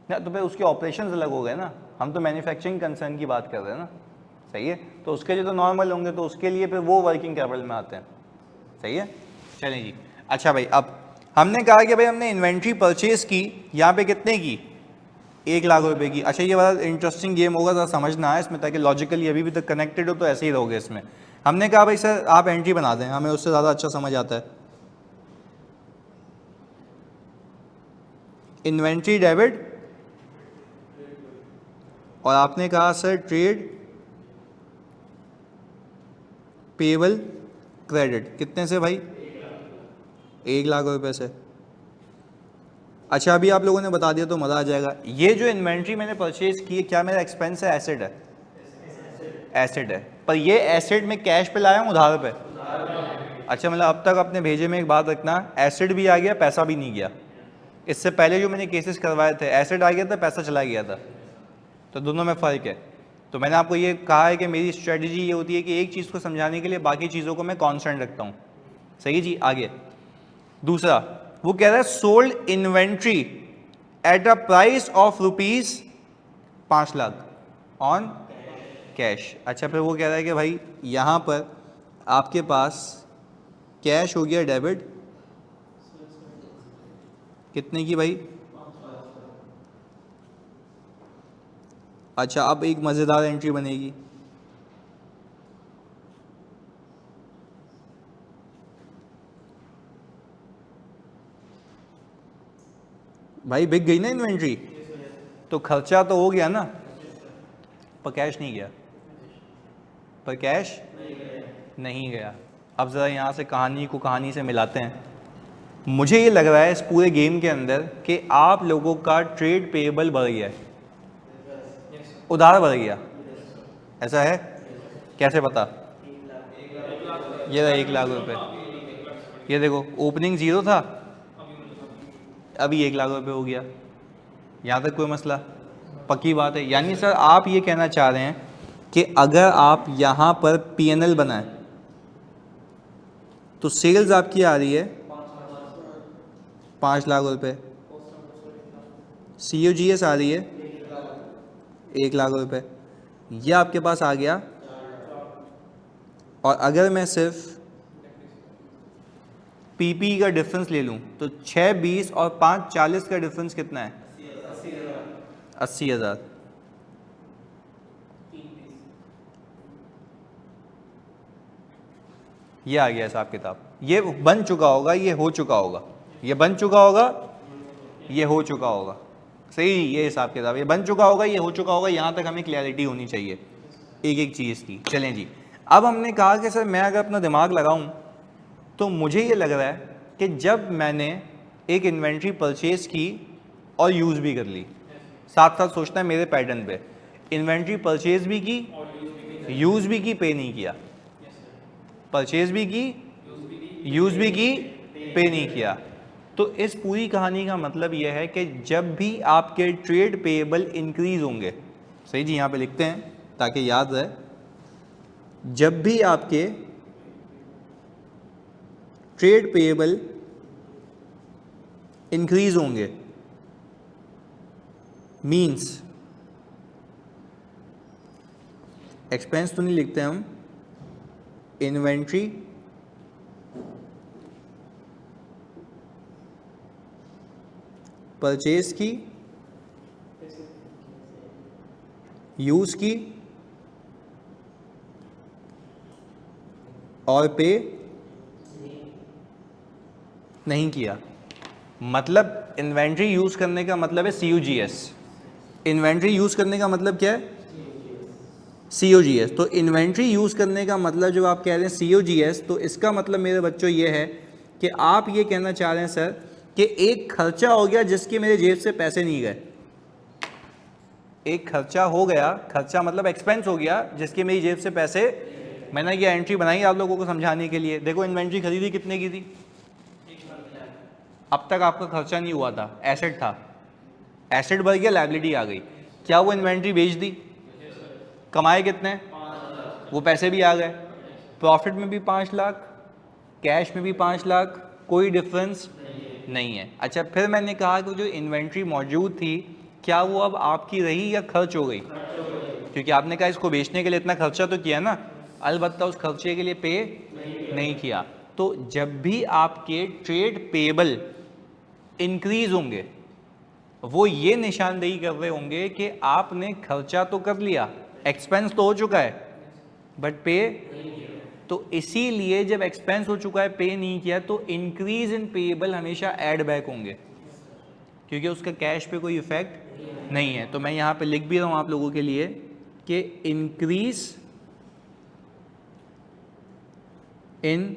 Speaker 1: ना, तो फिर उसके ऑपरेशंस अलग हो गए ना, हम तो मैन्युफैक्चरिंग कंसर्न की बात कर रहे हैं ना, सही है? तो उसके लिए तो नॉर्मल होंगे, तो उसके लिए फिर वो वर्किंग कैपिटल में आते हैं, सही है? चलें जी। अच्छा भाई, अब हमने कहा कि भाई हमने इन्वेंट्री परचेज की, यहाँ पे कितने की? 1 लाख रुपए की। अच्छा ये बड़ा इंटरेस्टिंग गेम होगा, ज़रा समझना है इसमें, ताकि लॉजिकली अभी भी तक कनेक्टेड हो तो ऐसे ही रहोगे इसमें। हमने कहा भाई सर आप एंट्री बना दें, हमें उससे ज़्यादा अच्छा समझ आता है। इन्वेंट्री डेबिट, और आपने कहा सर ट्रेड पेएबल क्रेडिट, कितने से भाई? 1 लाख रुपए से। अच्छा अभी आप लोगों ने बता दिया तो मज़ा आ जाएगा। ये जो इन्वेंट्री मैंने परचेज की है, क्या मेरा एक्सपेंस है, एसेट है? एसेट है। पर ये एसेट में कैश पे लाया हूँ, उधार पे? अच्छा, मतलब अब तक अपने भेजे में एक बात रखना, एसेट भी आ गया, पैसा भी नहीं गया। इससे पहले जो मैंने केसेस करवाए थे, एसेट आ गया था, पैसा चला गया था, तो दोनों में फ़र्क है। तो मैंने आपको ये कहा है कि मेरी स्ट्रेटजी ये होती है कि एक चीज़ को समझाने के लिए बाकी चीज़ों को मैं कांस्टेंट रखता हूँ, सही जी? आगे दूसरा वो कह रहा है sold inventory at a price of ₹5 lakh on cash. अच्छा फिर वो कह रहा है कि भाई यहाँ पर आपके पास कैश हो गया डेबिट, कितने की भाई? अच्छा अब एक मज़ेदार एंट्री बनेगी, भाई बिक गई ना इन्वेंट्री, तो खर्चा तो हो गया ना, पर कैश नहीं गया, पर कैश नहीं गया। अब ज़रा यहाँ से कहानी को कहानी से मिलाते हैं। मुझे ये लग रहा है इस पूरे गेम के अंदर कि आप लोगों का ट्रेड पेएबल बढ़ गया है, उधार बढ़ गया, ऐसा है? कैसे पता? ये रहा 1 लाख रुपए, ये देखो ओपनिंग 0 था, अभी 1 लाख रुपए हो गया। यहाँ तक कोई मसला? पक्की बात है। यानी सर आप ये कहना चाह रहे हैं कि अगर आप यहाँ पर P&L बनाएं तो सेल्स आपकी आ रही है 5 लाख रुपए, COGS आ रही है 1 लाख रुपए, यह आपके पास आ गया। और अगर मैं सिर्फ PPE का डिफरेंस ले लूं तो 6 20 और 5 40 का डिफरेंस कितना है? 80,000। ये आ गया हिसाब किताब, ये बन चुका होगा, ये हो चुका होगा, ये बन चुका होगा, ये हो चुका होगा। सही, ये हिसाब किताब ये बन चुका होगा, ये हो चुका होगा। यहाँ तक हमें क्लैरिटी होनी चाहिए एक एक चीज़ की। चलें जी, अब हमने कहा कि सर मैं अगर अपना दिमाग लगाऊं तो मुझे ये लग रहा है कि जब मैंने एक इन्वेंट्री परचेज की और यूज़ भी कर ली, साथ साथ सोचना है मेरे पैटर्न पे, इन्वेंट्री परचेज भी की, यूज़ भी की, पे नहीं किया, परचेज भी की, यूज़ भी की, पे नहीं किया। तो इस पूरी कहानी का मतलब यह है कि जब भी आपके ट्रेड पेएबल इंक्रीज होंगे, सही जी, यहाँ पे लिखते हैं ताकि याद रहे, जब भी आपके ट्रेड पेएबल इंक्रीज होंगे, मींस एक्सपेंस तो नहीं लिखते हम, इन्वेंट्री परचेज की, यूज की और पे नहीं किया। मतलब इन्वेंट्री यूज करने का मतलब है COGS। इन्वेंट्री यूज करने का मतलब क्या है? COGS। तो इन्वेंट्री यूज करने का मतलब जो आप कह रहे हैं COGS, तो इसका मतलब मेरे बच्चों ये है कि आप ये कहना चाह रहे हैं सर कि एक खर्चा हो गया जिसके मेरे जेब से पैसे नहीं गए। एक खर्चा हो गया, खर्चा मतलब एक्सपेंस हो गया जिसके मेरी जेब से पैसे, मैंने ये एंट्री बनाई आप लोगों को समझाने के लिए। देखो इन्वेंट्री खरीदी कितने की थी? अब तक आपका खर्चा नहीं हुआ था, एसेट था, एसेट बढ़ गया, लायबिलिटी आ गई। क्या वो इन्वेंट्री बेच दी? कमाए कितने? वो पैसे भी आ गए, प्रॉफिट में भी 5 लाख, कैश में भी 5 लाख, कोई डिफरेंस नहीं है। अच्छा, फिर मैंने कहा कि जो इन्वेंट्री मौजूद थी क्या वो अब आपकी रही या खर्च हो गई? क्योंकि आपने कहा इसको बेचने के लिए इतना खर्चा तो किया ना, अलबत्ता उस खर्चे के लिए पे नहीं किया। तो जब भी आपके ट्रेड पेएबल इंक्रीज होंगे वो ये निशानदेही कर रहे होंगे कि आपने खर्चा तो कर लिया, एक्सपेंस तो हो चुका है, बट पे, तो इसीलिए जब एक्सपेंस हो चुका है, पे नहीं किया, तो इंक्रीज इन पेएबल हमेशा ऐड बैक होंगे क्योंकि उसका कैश पे कोई इफेक्ट नहीं है। तो मैं यहाँ पे लिख भी रहा हूँ आप लोगों के लिए कि increase in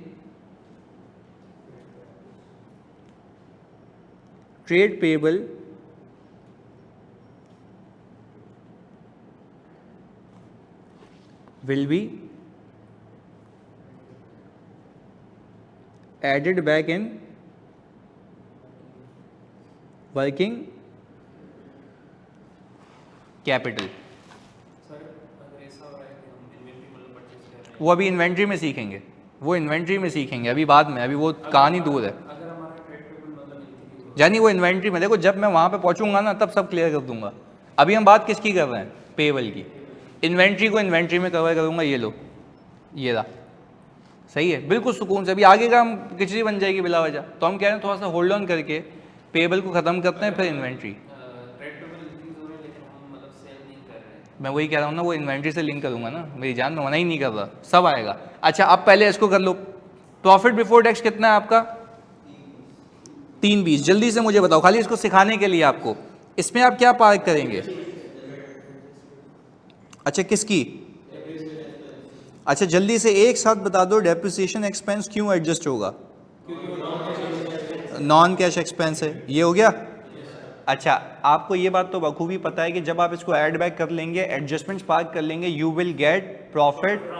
Speaker 1: trade payable will be added back in working capital। वो अभी इन्वेंट्री में सीखेंगे, वो इन्वेंट्री में सीखेंगे, अभी बाद में, अभी वो कहानी दूर है। यानी वो इन्वेंट्री में, देखो जब मैं वहां पे पहुंचूंगा ना तब सब क्लियर कर दूंगा। अभी हम बात किसकी कर रहे हैं? पेएबल की। इन्वेंट्री को इन्वेंट्री में कवर करूंगा, ये लो, ये रहा, सही है, बिल्कुल सुकून से। अभी आगे का हम खिचड़ी बन जाएगी बिला वजह, तो हम कह रहे हैं थोड़ा सा होल्ड ऑन करके पेएबल को खत्म करते हैं, फिर इन्वेंट्री। मैं वही कह रहा हूँ ना, वो इन्वेंट्री से लिंक करूंगा ना, मेरी जान में मना ही नहीं कर रहा, सब आएगा। अच्छा, अब पहले इसको कर लो, प्रॉफिट बिफोर टैक्स कितना है आपका? 320। जल्दी से मुझे बताओ, खाली इसको सिखाने के लिए आपको, इसमें आप क्या पार्क करेंगे? अच्छा, किसकी? अच्छा, जल्दी से एक साथ बता दो, डेप्रिसिएशन एक्सपेंस क्यों एडजस्ट होगा? नॉन कैश एक्सपेंस है, ये हो गया। अच्छा, आपको ये बात तो बखूबी पता है कि जब आप इसको ऐड बैक कर लेंगे, एडजस्टमेंट पार्क कर लेंगे, you will get profit.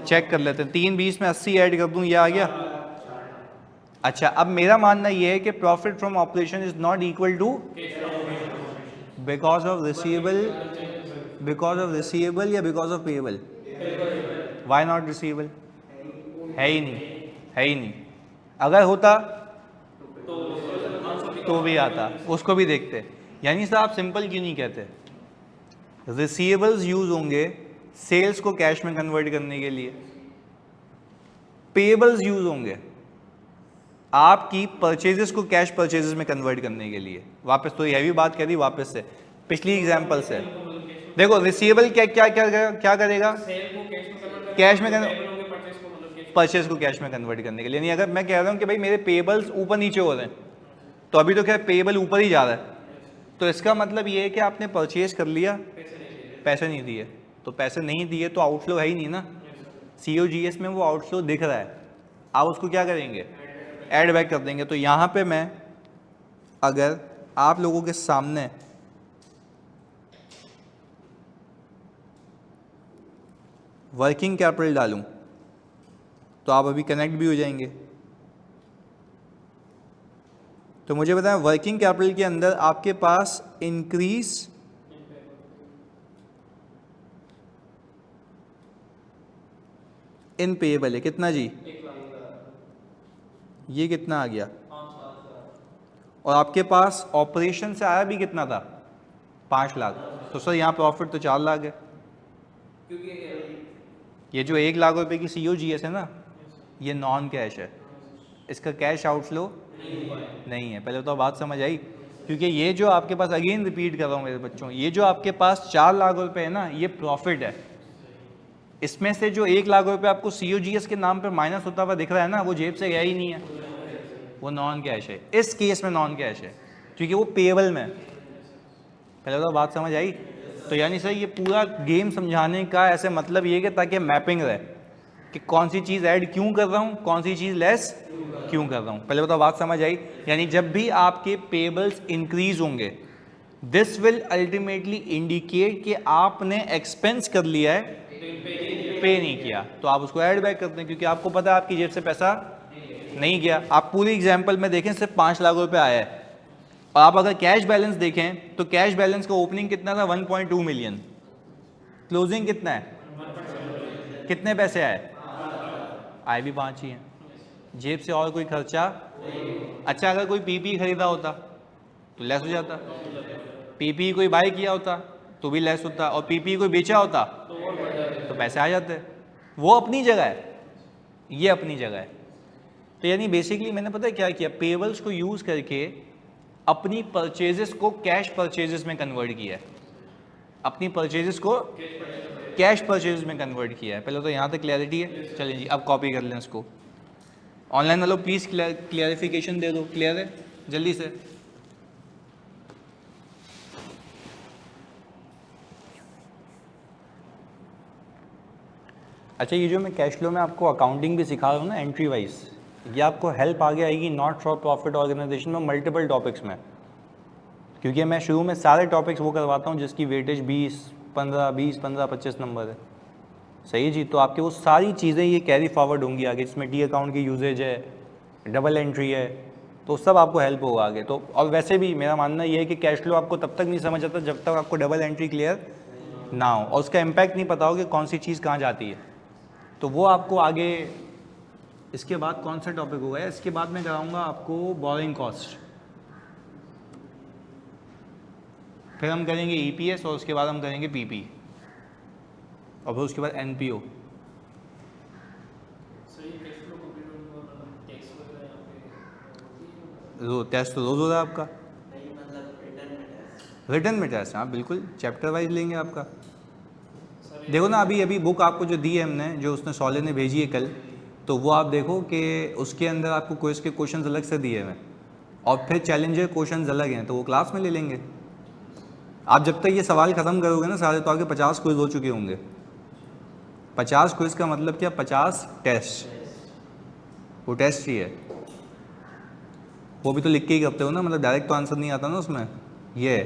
Speaker 1: Check कर लेते हैं, 3 20 में 80 ऐड कर दूं, ये आ गया। अच्छा, अब मेरा मानना ये है कि profit from operation is not equal to because of receivable, because of receivable या because of payable? Why not receivable? है ही नहीं, है ही नहीं। अगर होता तो भी आता, उसको भी देखते। यानी साहब सिंपल क्यों नहीं कहते? रिसीवेबल्स यूज होंगे सेल्स को कैश में कन्वर्ट करने के लिए, पेएबल्स यूज होंगे आपकी परचेजेस को कैश परचेजेस में कन्वर्ट करने के लिए। वापस तो यह भी बात करी वापस से पिछली एग्जांपल से। देखो रिसीवेबल क्या क्या क्या क्या करेगा? कैश में परचेज को कैश में कन्वर्ट करने के लिए। नहीं, अगर मैं कह रहा हूं कि भाई मेरे पेएबल्स ऊपर नीचे हो रहे हैं, तो अभी तो क्या पेएबल ऊपर ही जा रहा है, तो इसका मतलब ये है कि आपने परचेज कर लिया, पैसे नहीं दिए। तो पैसे नहीं दिए तो आउटफ्लो है ही नहीं ना। COGS में वो आउटफ्लो दिख रहा है, आप उसको क्या करेंगे? ऐड बैक कर देंगे। तो यहाँ पे मैं अगर आप लोगों के सामने वर्किंग कैपिटल डालूं तो आप अभी कनेक्ट भी हो जाएंगे। तो मुझे बताएं, वर्किंग कैपिटल के अंदर आपके पास इंक्रीज इन पेएबल है कितना जी? ये कितना आ गया? और आपके पास ऑपरेशन से आया भी कितना था? 5 लाख। तो सर यहाँ प्रॉफिट तो 4 लाख है। ये जो 1 लाख रुपए की COGS है ना, ये नॉन कैश है, इसका कैश आउटफ्लो नहीं है। पहले तो बात समझ आई, क्योंकि ये जो आपके पास, अगेन रिपीट कर रहा हूँ मेरे बच्चों, ये जो आपके पास 4 लाख रुपए है ना, ये प्रॉफिट है। इसमें से जो 1 लाख रुपए आपको COGS के नाम पे माइनस होता हुआ दिख रहा है ना, वो जेब से गया ही नहीं है, वो नॉन कैश है। इस केस में नॉन कैश है क्योंकि वो पेएबल में। पहले तो बात समझ आई। तो यानी सर ये पूरा गेम समझाने का ऐसे मतलब ये कि ताकि मैपिंग रहे कि कौन सी चीज़ ऐड क्यों कर रहा हूँ, कौन सी चीज़ लेस क्यों कर रहा हूँ। पहले तो बात समझ आई। यानी जब भी आपके पेएबल्स इंक्रीज होंगे, दिस विल अल्टीमेटली इंडिकेट कि आपने एक्सपेंस कर लिया है, पे नहीं किया, तो आप उसको ऐड बैक करते हैं क्योंकि आपको पता है आपकी जेब से पैसा नहीं गया। आप पूरी एग्जाम्पल में देखें, सिर्फ 5 लाख रुपए आया है। और आप अगर कैश बैलेंस देखें तो कैश बैलेंस का ओपनिंग कितना था? 1.2 मिलियन। क्लोजिंग कितना है? कितने पैसे आए? आए भी 5 ही हैं। जेब से और कोई खर्चा? अच्छा, अगर कोई PPE खरीदा होता तो लेस हो जाता, PPE कोई बाय किया होता तो भी लेस होता, और PPE कोई बेचा होता तो पैसे आ जाते। वो अपनी जगह है, ये अपनी जगह है। तो यानी बेसिकली मैंने पता है क्या किया, पेएबल्स को यूज करके अपनी परचेजेस को कैश परचेजेस में कन्वर्ट किया है, अपनी परचेजेस को कैश परचेजेस में कन्वर्ट किया है। पहले तो यहाँ तक क्लैरिटी है। चलिए जी, अब कॉपी कर लें इसको। ऑनलाइन वालों प्लीज़ क्लियरिफिकेशन दे दो। क्लियर है? जल्दी से। अच्छा, ये जो मैं कैश फ्लो में आपको अकाउंटिंग भी सिखा रहा हूँ ना, एंट्री वाइज, ये आपको हेल्प आगे आएगी नॉट फॉर प्रॉफिट ऑर्गेनाइजेशन में मल्टीपल टॉपिक्स में, क्योंकि मैं शुरू में सारे टॉपिक्स वो करवाता हूँ जिसकी वेटेज 20, 15, 25 नंबर है। सही है जी। तो आपके वो सारी चीज़ें ये कैरी फॉरवर्ड होंगी आगे, जिसमें टी अकाउंट की यूजेज है, डबल एंट्री है, तो सब आपको हेल्प होगा आगे। तो और वैसे भी मेरा मानना ये है कि कैश फ्लो आपको तब तक नहीं समझ आता जब तक आपको डबल एंट्री क्लियर ना हो और उसका इम्पैक्ट नहीं पता हो कि कौन सी चीज़ कहाँ जाती है। तो वो आपको आगे, इसके बाद कौन सा टॉपिक होगा? इसके बाद मैं कराऊंगा आपको बोरिंग कॉस्ट, फिर हम करेंगे EPS और उसके बाद हम करेंगे PP और फिर उसके बाद NPO। टेस्ट तो रोज हो रहा है आपका? रिटर्न में टेस्ट? हाँ बिल्कुल, चैप्टर वाइज लेंगे आपका। देखो ना, अभी बुक आपको जो दी है हमने, जो उसने सॉले ने भेजी है कल, तो वो आप देखो कि उसके अंदर आपको क्विज के क्वेश्चंस अलग से दिए हैं और फिर चैलेंजर क्वेश्चंस अलग हैं, तो वो क्लास में ले लेंगे। आप जब तक ये सवाल ख़त्म करोगे ना सारे, तो आगे 50 क्विज हो चुके होंगे। 50 क्विज का मतलब क्या? 50 टेस्ट, वो टेस्ट ही है। वो भी तो लिख के ही करते हो ना, मतलब डायरेक्ट तो आंसर नहीं आता ना उसमें, ये है।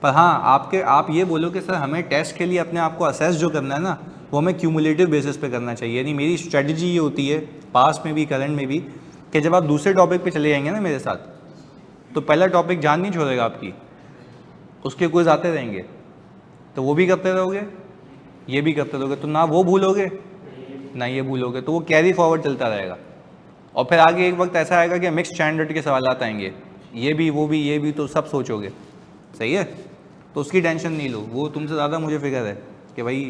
Speaker 1: पर हाँ आप ये बोलो कि सर हमें टेस्ट के लिए अपने आप को असेस जो करना है ना, वो हमें क्यूमुलेटिव बेसिस पे करना चाहिए। यानी मेरी स्ट्रेटजी ये होती है पास में भी करंट में भी, कि जब आप दूसरे टॉपिक पे चले जाएंगे ना मेरे साथ, तो पहला टॉपिक जान नहीं छोड़ेगा आपकी, उसके क्विज आते रहेंगे, तो वो भी करते रहोगे, ये भी करते रहोगे, तो ना वो भूलोगे ना ये भूलोगे, तो वो कैरी फॉरवर्ड चलता रहेगा। और फिर आगे एक वक्त ऐसा आएगा कि मिक्स स्टैंडर्ड के सवाल आएंगे, ये भी वो भी ये भी, तो सब सोचोगे, सही है। तो उसकी टेंशन नहीं लो, वो तुमसे ज़्यादा मुझे फिक्र है कि भाई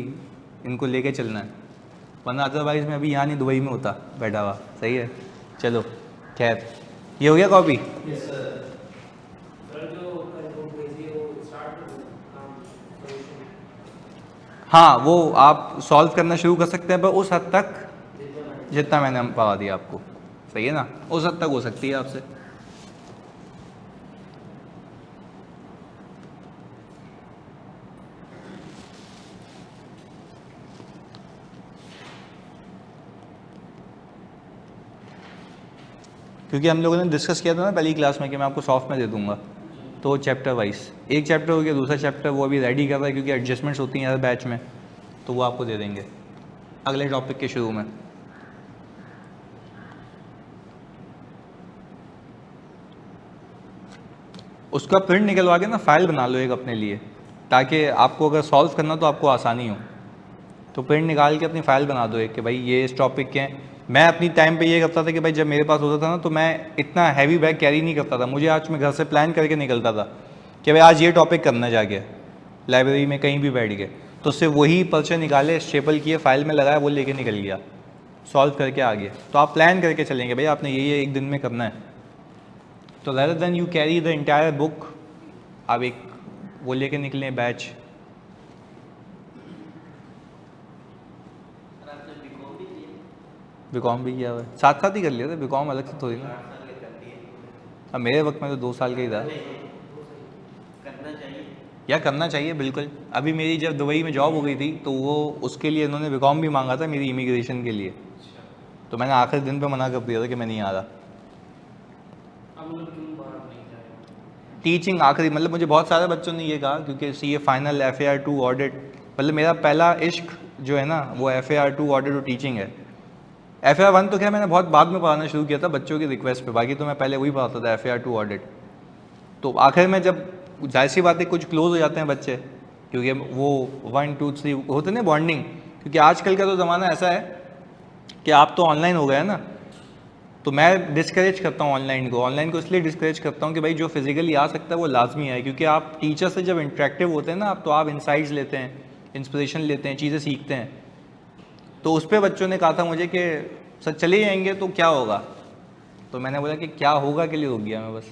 Speaker 1: इनको लेके चलना है, वरना अदरवाइज़ मैं अभी यहाँ नहीं दुबई में होता बैठा हुआ, सही है। चलो खैर, ये हो गया कॉपी। हाँ वो आप सॉल्व करना शुरू कर सकते हैं, पर उस हद तक जितना मैंने पढ़ा दिया आपको, सही है ना, उस हद तक हो सकती है आपसे। क्योंकि हम लोगों ने डिस्कस किया था ना पहली क्लास में कि मैं आपको सॉफ्ट में दे दूंगा, तो चैप्टर वाइज एक चैप्टर हो गया, दूसरा चैप्टर वो अभी रेडी कर रहा है क्योंकि एडजस्टमेंट्स होती हैं हर बैच में, तो वो आपको दे देंगे अगले टॉपिक के शुरू में। उसका प्रिंट निकलवा के ना फाइल बना लो एक अपने लिए, ताकि आपको अगर सॉल्व करना तो आपको आसानी हो। तो प्रिंट निकाल के अपनी फ़ाइल बना दो एक कि भाई ये इस टॉपिक के हैं। मैं अपनी टाइम पे ये करता था कि भाई जब मेरे पास होता था ना, तो मैं इतना हैवी बैग कैरी नहीं करता था, मुझे आज मैं घर से प्लान करके निकलता था कि भाई आज ये टॉपिक करना जाके लाइब्रेरी में कहीं भी बैठ गए, तो सिर्फ वही पर्चे निकाले, स्टेपल किए, फाइल में लगाया, वो लेके निकल गया, सॉल्व करके आ गया। तो आप प्लान करके चलेंगे भाई आपने ये एक दिन में करना है, तो rather than you carry the entire book, आप एक वो लेके निकलें बैच। बीकॉम भी किया हुआ है, साथ साथ ही कर लिया था, बीकॉम अलग से थोड़ी ना। अब मेरे वक्त में तो 2 साल का ही था। या करना चाहिए बिल्कुल। अभी मेरी जब दुबई में जॉब हो गई थी तो वो उसके लिए इन्होंने बीकॉम भी मांगा था मेरी इमिग्रेशन के लिए, तो मैंने आखिरी दिन पे मना कर दिया था कि मैं नहीं आ रहा। टीचिंग आखिरी, मतलब मुझे बहुत सारे बच्चों ने ये कहा क्योंकि CA फाइनल, FAR2 ऑडिट, मतलब मेरा पहला इश्क जो है ना वो FAR2 ऑडिट और टीचिंग है। FAR1 तो क्या मैंने बहुत बाद में पढ़ाना शुरू किया था बच्चों की रिक्वेस्ट पे, बाकी तो मैं पहले वही पढ़ाता था FAR2 ऑडिट। तो आखिर में जब जाहिर सी बात है कुछ क्लोज हो जाते हैं बच्चे, क्योंकि वो 1 2 3 होते ना बॉन्डिंग, क्योंकि आजकल का तो ज़माना ऐसा है कि आप तो ऑनलाइन हो गए ना, तो मैं डिस्करेज करता हूँ ऑनलाइन को इसलिए डिस्करेज करता हूँ कि भाई जो फिजिकली आ सकता है वो लाजमी है, क्योंकि आप टीचर से जब इंटरेक्टिव होते हैं ना आप, तो आप इंसाइट्स लेते हैं, इंस्पिरेशन लेते हैं, चीज़ें सीखते हैं। तो उस पर बच्चों ने कहा था मुझे कि सर चले जाएंगे तो क्या होगा, तो मैंने बोला कि क्या होगा के लिए रुक गया मैं बस।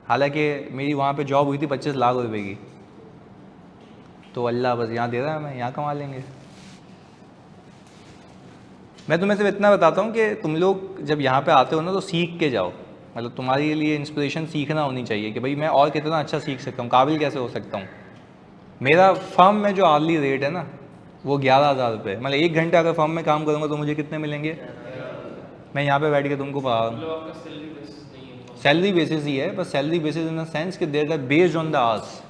Speaker 1: हालांकि मेरी वहाँ पे जॉब हुई थी 25 लाख रुपए की, तो अल्लाह बस यहाँ दे रहा है, मैं यहाँ कमा लेंगे। मैं तुम्हें सिर्फ इतना बताता हूँ कि तुम लोग जब यहाँ पे आते हो ना तो सीख के जाओ, मतलब तुम्हारे लिए इंस्पिरेशन सीखना होनी चाहिए कि भाई मैं और कितना अच्छा सीख सकता हूँ, काबिल कैसे हो सकता हूँ। मेरा फर्म में जो आर्ली रेट है ना वो 11,000 रुपये, मतलब 1 घंटे अगर फर्म में काम करूँगा तो मुझे कितने मिलेंगे। मैं यहाँ पे बैठ के तुमको पढ़ा रहा हूँ, सैलरी बेसिस ही है, बस salary basis in the sense कि there are based on the hours.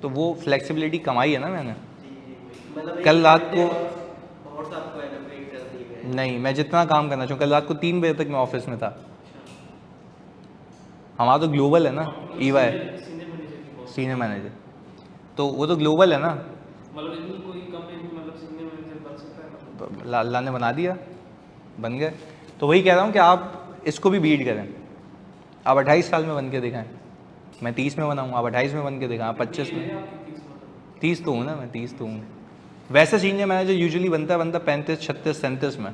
Speaker 1: तो वो फ्लेक्सिबिलिटी कमाई है ना मैंने। कल रात को नहीं, मैं जितना काम करना चाहूँ, कल रात को 3 बजे तक मैं ऑफिस में था। हमारा तो ग्लोबल है ना, EY सीनियर मैनेजर, तो वो तो ग्लोबल है ना, अल्लाह ने बना दिया, बन गए। तो वही कह रहा हूँ कि आप इसको भी बीट करें। आप 28 साल में बन के दिखाएं, मैं 30 में बनाऊँ, आप 28 में बन के दिखाएं, आप 25 में। 30 तो हूँ ना मैं, 30 तो हूँ। वैसे सीनियर मैनेजर यूजुअली बनता 35 36 37 में।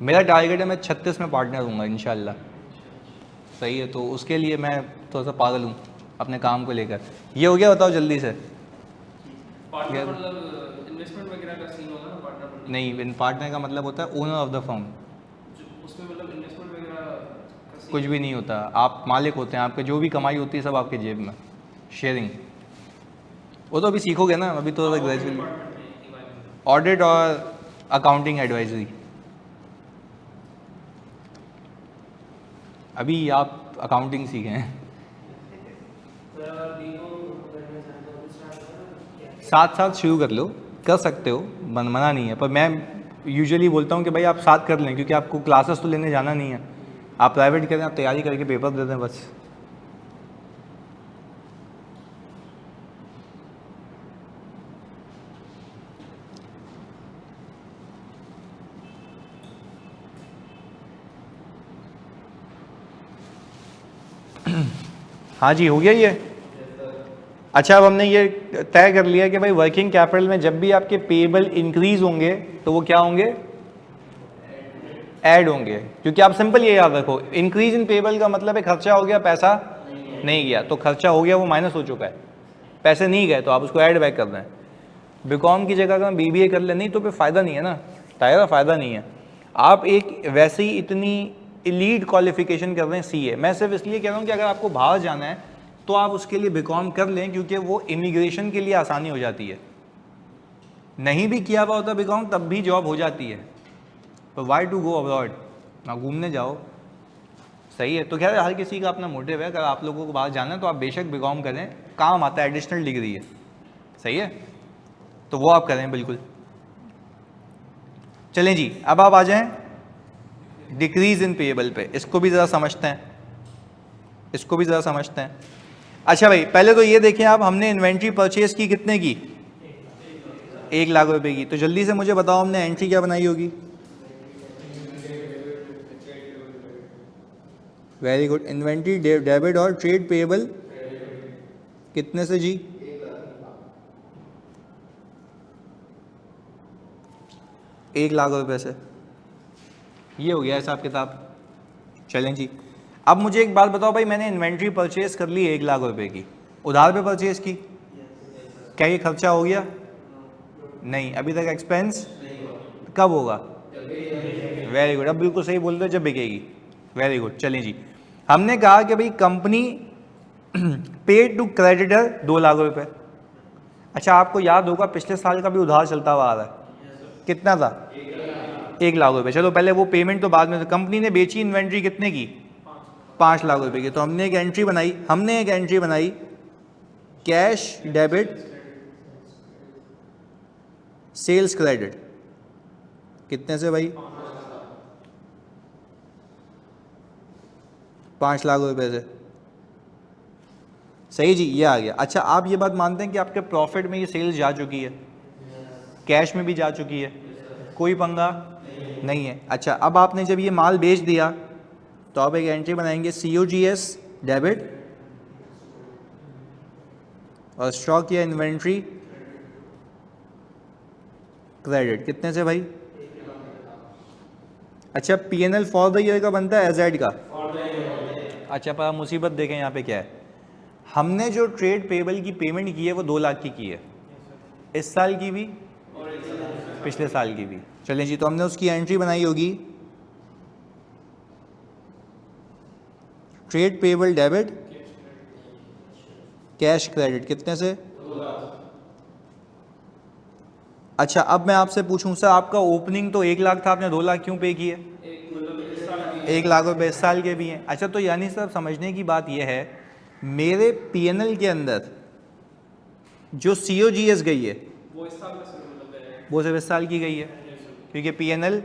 Speaker 1: मेरा टारगेट है मैं 36 में पार्टनर हूँगा इंशाल्लाह, सही है। तो उसके लिए मैं थोड़ा सा पागल हूँ अपने काम को लेकर। ये हो गया, बताओ जल्दी से।
Speaker 2: पार्टनर मतलब इन्वेस्टमेंट वगैरह का सीन होगा ना पार्टनर बनने?
Speaker 1: नहीं, इन पार्टनर का मतलब होता है ओनर ऑफ द फर्म।
Speaker 2: उसमें मतलब इन्वेस्टमेंट वगैरह का सीन
Speaker 1: कुछ भी नहीं होता, आप मालिक होते हैं, आपके जो भी कमाई होती है सब आपके जेब में, शेयरिंग। वो तो अभी सीखोगे ना, अभी तो ग्रेजुअली। ऑडिट और अकाउंटिंग एडवाइजरी, अभी आप अकाउंटिंग सीखे हैं, साथ साथ शुरू कर लो, कर सकते हो, मना नहीं है, पर मैं यूजुअली बोलता हूँ कि भाई आप साथ कर लें, क्योंकि आपको क्लासेस तो लेने जाना नहीं है, आप प्राइवेट करें, आप तैयारी करके पेपर दे दें बस। हाँ जी, हो गया ये। अच्छा, अब हमने ये तय कर लिया कि भाई वर्किंग कैपिटल में जब भी आपके पेएबल इंक्रीज होंगे तो वो क्या होंगे, ऐड होंगे, क्योंकि आप सिंपल ये याद रखो, इंक्रीज इन पेएबल का मतलब है खर्चा हो गया, पैसा नहीं गया, तो खर्चा हो गया वो माइनस हो चुका है, पैसे नहीं गए तो आप उसको ऐड बैक कर रहे हैं। बीकॉम की जगह अगर बीबीए कर ले नहीं तो फिर फ़ायदा नहीं है ना, तायरा फ़ायदा नहीं है। आप एक वैसे ही इतनी इलीट क्वालिफिकेशन कर रहे हैं सीए, मैं सिर्फ इसलिए कह रहा हूँ कि अगर आपको बाहर जाना है तो आप उसके लिए बीकॉम कर लें, क्योंकि वो इमिग्रेशन के लिए आसानी हो जाती है। नहीं भी किया हुआ होता बीकॉम तब भी जॉब हो जाती है, तो वाई टू गो अब्रॉड, ना घूमने जाओ, सही है। तो खैर हर किसी का अपना मोटिव है, अगर आप लोगों को बाहर जाना है तो आप बेशक बीकॉम करें, काम आता है, एडिशनल डिग्री है, सही है, तो वो आप करें बिल्कुल। चलें जी, अब आप आ जाएं डिक्रीज इन पेएबल पे, इसको भी ज़रा समझते हैं, इसको भी ज़रा समझते हैं। अच्छा भाई, पहले तो ये देखें आप, हमने इन्वेंट्री परचेज की कितने की, 1 लाख रुपए की, तो जल्दी से मुझे बताओ हमने एंट्री क्या बनाई होगी। वेरी गुड, इन्वेंट्री डेबिट और ट्रेड पेएबल कितने से जी, 1 लाख रुपए से, ये हो गया हिसाब किताब। चलें जी, अब मुझे एक बात बताओ भाई, मैंने इन्वेंट्री परचेज कर ली 1 लाख रुपए की, उधार पे परचेज की, क्या ये खर्चा हो गया, नहीं, अभी तक एक्सपेंस, कब होगा, वेरी गुड, अब बिल्कुल सही बोल रहे हो, जब बिकेगी, वेरी गुड। चलें जी, हमने कहा कि भाई company paid to creditor 2 lakh रुपए। अच्छा, आपको याद होगा पिछले साल का भी उधार चलता हुआ आ रहा है, कितना था, 1 लाख रुपए। चलो पहले वो पेमेंट तो बाद में, कंपनी ने बेची इन्वेंट्री कितने की, 5 लाख रुपए की, तो हमने एक एंट्री बनाई कैश डेबिट सेल्स क्रेडिट, कितने से भाई, 5 लाख रुपए से, सही जी, ये आ गया। अच्छा, आप ये बात मानते हैं कि आपके प्रॉफिट में ये सेल्स जा चुकी है, कैश में भी जा चुकी है, कोई पंगा नहीं है। अच्छा, अब आपने जब ये माल बेच दिया तो आप एक एंट्री बनाएंगे COGS डेबिट और स्टॉक या इन्वेंट्री क्रेडिट, कितने से भाई। अच्छा, P&L फॉर द ईयर का बनता है एजेड का, अच्छा, पर मुसीबत देखें यहाँ पे क्या है, हमने जो ट्रेड पेबल की पेमेंट की है वो 2 लाख की है, इस साल की भी पिछले साल की भी। चलें जी, तो हमने उसकी एंट्री बनाई होगी trade payable debit cash credit, कितने से। अच्छा, अब मैं आपसे पूछूं सर, आपका ओपनिंग तो 1 लाख था, आपने 2 लाख क्यों पे किए, 1 लाख रुपए इस साल के भी हैं। अच्छा, तो यानी सर समझने की बात यह है, मेरे P&L के अंदर जो COGS गई है वो सिर्फ इस साल की गई है, क्योंकि P&L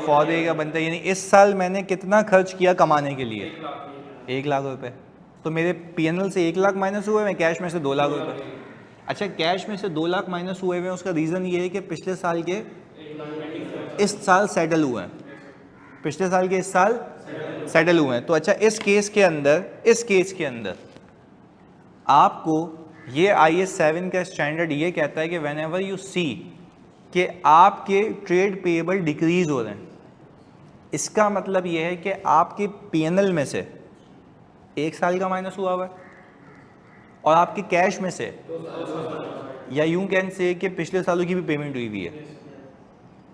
Speaker 1: फॉर द ईयर का बनता है, यानी इस साल मैंने कितना खर्च किया कमाने के लिए, 1 लाख रुपए, तो मेरे P&L से 1 लाख माइनस हुए हैं, कैश में से 2 लाख रुपए। अच्छा, कैश में से 2 लाख माइनस हुए हुए हैं, उसका रीज़न ये है कि पिछले साल के इस साल सेटल हुए हैं, पिछले साल के इस साल सेटल हुए हैं। तो अच्छा, इस केस के अंदर आपको ये IAS 7 का स्टैंडर्ड ये कहता है कि व्हेन एवर यू सी कि आपके ट्रेड पेएबल डिक्रीज हो रहे हैं, इसका मतलब ये है कि आपके P&L में से 1 साल का माइनस हुआ है और आपके कैश में से, या यूं कैन से कि पिछले सालों की भी पेमेंट हुई हुई है।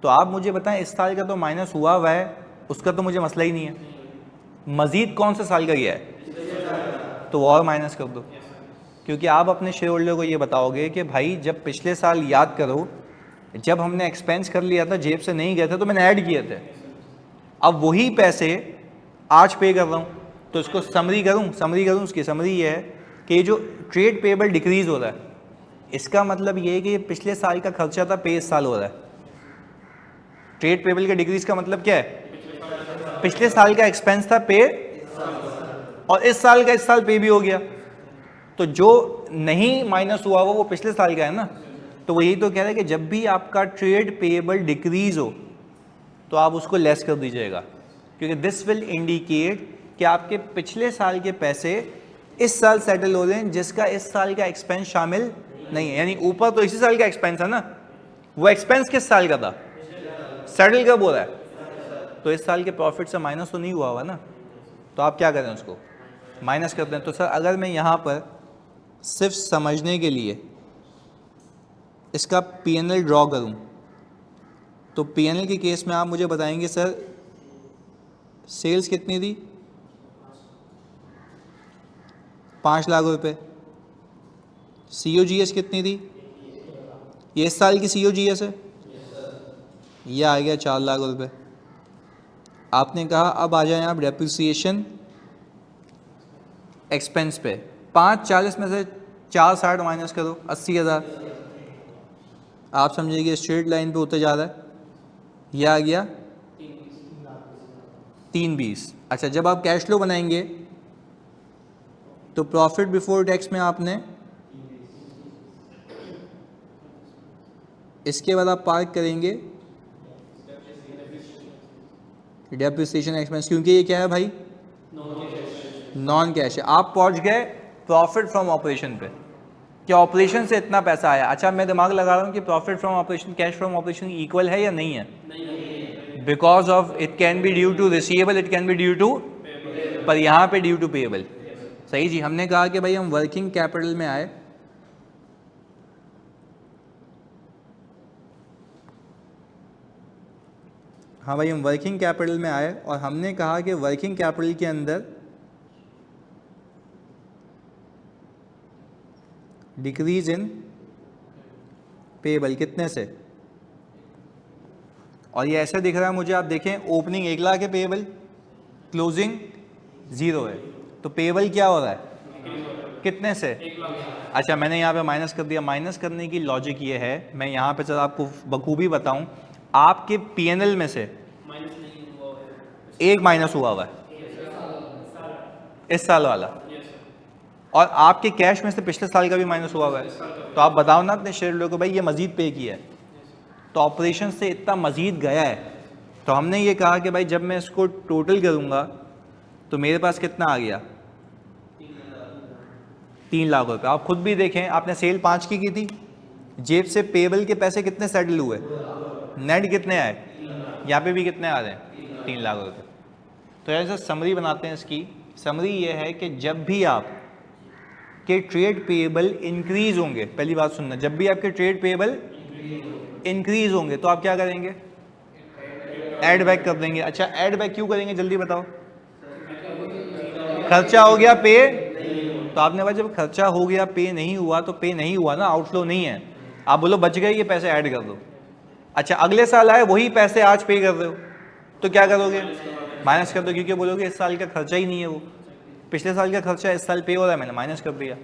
Speaker 1: तो आप मुझे बताएं, इस साल का तो माइनस हुआ है, उसका तो मुझे मसला ही नहीं है, मजीद कौन से साल का गया है, तो और माइनस कर दो, क्योंकि आप अपने शेयर होल्डर को ये बताओगे कि भाई जब पिछले साल याद करो, जब हमने एक्सपेंस कर लिया था, जेब से नहीं गए थे, तो मैंने ऐड किए थे, अब वही पैसे आज पे कर रहा हूँ, तो इसको समरी करूँ उसकी समरी ये है कि जो ट्रेड पेबल डिक्रीज हो रहा है, इसका मतलब ये है कि पिछले साल का खर्चा था पे इस साल हो रहा है। ट्रेड पेबल का डिक्रीज का मतलब क्या है? पिछले साल का एक्सपेंस था पे, और इस साल का इस साल पे भी हो गया, तो जो नहीं माइनस हुआ वो पिछले साल का है ना। तो वो यही तो कह रहा है कि जब भी आपका ट्रेड पेबल डिक्रीज हो तो आप उसको लेस कर दीजिएगा, क्योंकि दिस विल इंडिकेट कि आपके पिछले साल के पैसे इस साल सेटल हो रहे हैं जिसका इस साल का एक्सपेंस शामिल नहीं है। यानी ऊपर तो इसी साल का एक्सपेंस है ना, वो एक्सपेंस किस साल का था, सेटल कब हो रहा है, तो इस साल के प्रॉफिट से माइनस तो नहीं हुआ हुआ ना, तो आप क्या करें, उसको माइनस करते हैं। तो सर अगर मैं यहाँ पर सिर्फ समझने के लिए इसका पीएनएल ड्रॉ करूँ, तो पीएनएल के केस में आप मुझे बताएंगे सर सेल्स कितनी थी, 5 लाख रुपए। COGS कितनी थी, ये इस साल की COGS है, ये आ गया 4 लाख रुपए। आपने कहा अब आ जाए आप डेप्रिसिएशन एक्सपेंस पे, 540 में से 460 माइनस करो, 80,000। आप समझिए स्ट्रेट लाइन पे होते जा रहा है, यह आ गया 320। अच्छा, जब आप कैश फ्लो बनाएंगे तो प्रॉफिट बिफोर टैक्स में आपने इसके बाद आप पार्क करेंगे डेप्रिसिएशन एक्सपेंस, क्योंकि ये क्या है भाई, नॉन कैश है। आप पहुंच गए प्रॉफिट फ्रॉम ऑपरेशन पे, कि ऑपरेशन से इतना पैसा आया। अच्छा, मैं दिमाग लगा रहा हूँ कि profit from operation cash from operation equal है या नहीं है, because of it can be due to receivable, it can be due to, पर यहाँ पे ड्यू टू पेएबल। सही जी, हमने कहा कि भाई हम वर्किंग कैपिटल में आए, हाँ भाई हम वर्किंग कैपिटल में आए और हमने कहा कि वर्किंग कैपिटल के अंदर डिक्रीज इन पेएबल कितने से, और ये ऐसे दिख रहा है मुझे, आप देखें ओपनिंग 1 लाख है पेएबल, क्लोजिंग 0 है, तो पेएबल क्या हो रहा है, कितने से,
Speaker 2: 1 लाख।
Speaker 1: अच्छा मैंने यहाँ पे माइनस कर दिया। माइनस करने की लॉजिक ये है, मैं यहाँ पे चलो आपको बखूबी बताऊँ, आपके पीएनएल में से
Speaker 2: माइनस नहीं हुआ है,
Speaker 1: एक माइनस हुआ हुआ है इस साल वाला, और आपके कैश में से पिछले साल का भी माइनस हुआ हुआ है। तो आप बताओ ना अपने शेयर होल्डर को भाई ये मजीद पे किया है, तो ऑपरेशन से इतना मजीद गया है। तो हमने ये कहा कि भाई जब मैं इसको टोटल करूँगा तो मेरे पास कितना आ गया, 3 लाख रुपए। आप खुद भी देखें, आपने सेल 5 की थी, जेब से पेएबल के पैसे कितने सेटल हुए, नेट कितने आए, यहाँ पे भी कितने आ रहे हैं, 3 लाख रुपए। तो ऐसे समरी बनाते हैं इसकी। समरी ये है कि जब भी आप के ट्रेड पेएबल इंक्रीज होंगे, पहली बात सुनना, जब भी आपके ट्रेड पेएबल इंक्रीज होंगे तो आप क्या करेंगे, ऐड बैक कर देंगे। अच्छा, ऐड बैक क्यों करेंगे जल्दी बताओ, खर्चा हो गया पे, तो आपने कहा जब खर्चा हो गया पे नहीं हुआ, तो पे नहीं हुआ ना, आउटफ्लो नहीं है, आप बोलो बच गए, ये पैसे ऐड कर दो। अच्छा, अगले साल आए वही पैसे आज पे कर रहे हो, तो क्या करोगे, माइनस कर दो, क्योंकि बोलोगे इस साल का खर्चा ही नहीं है, वो पिछले साल का खर्चा इस साल पे हो रहा है, मैंने माइनस कर दिया।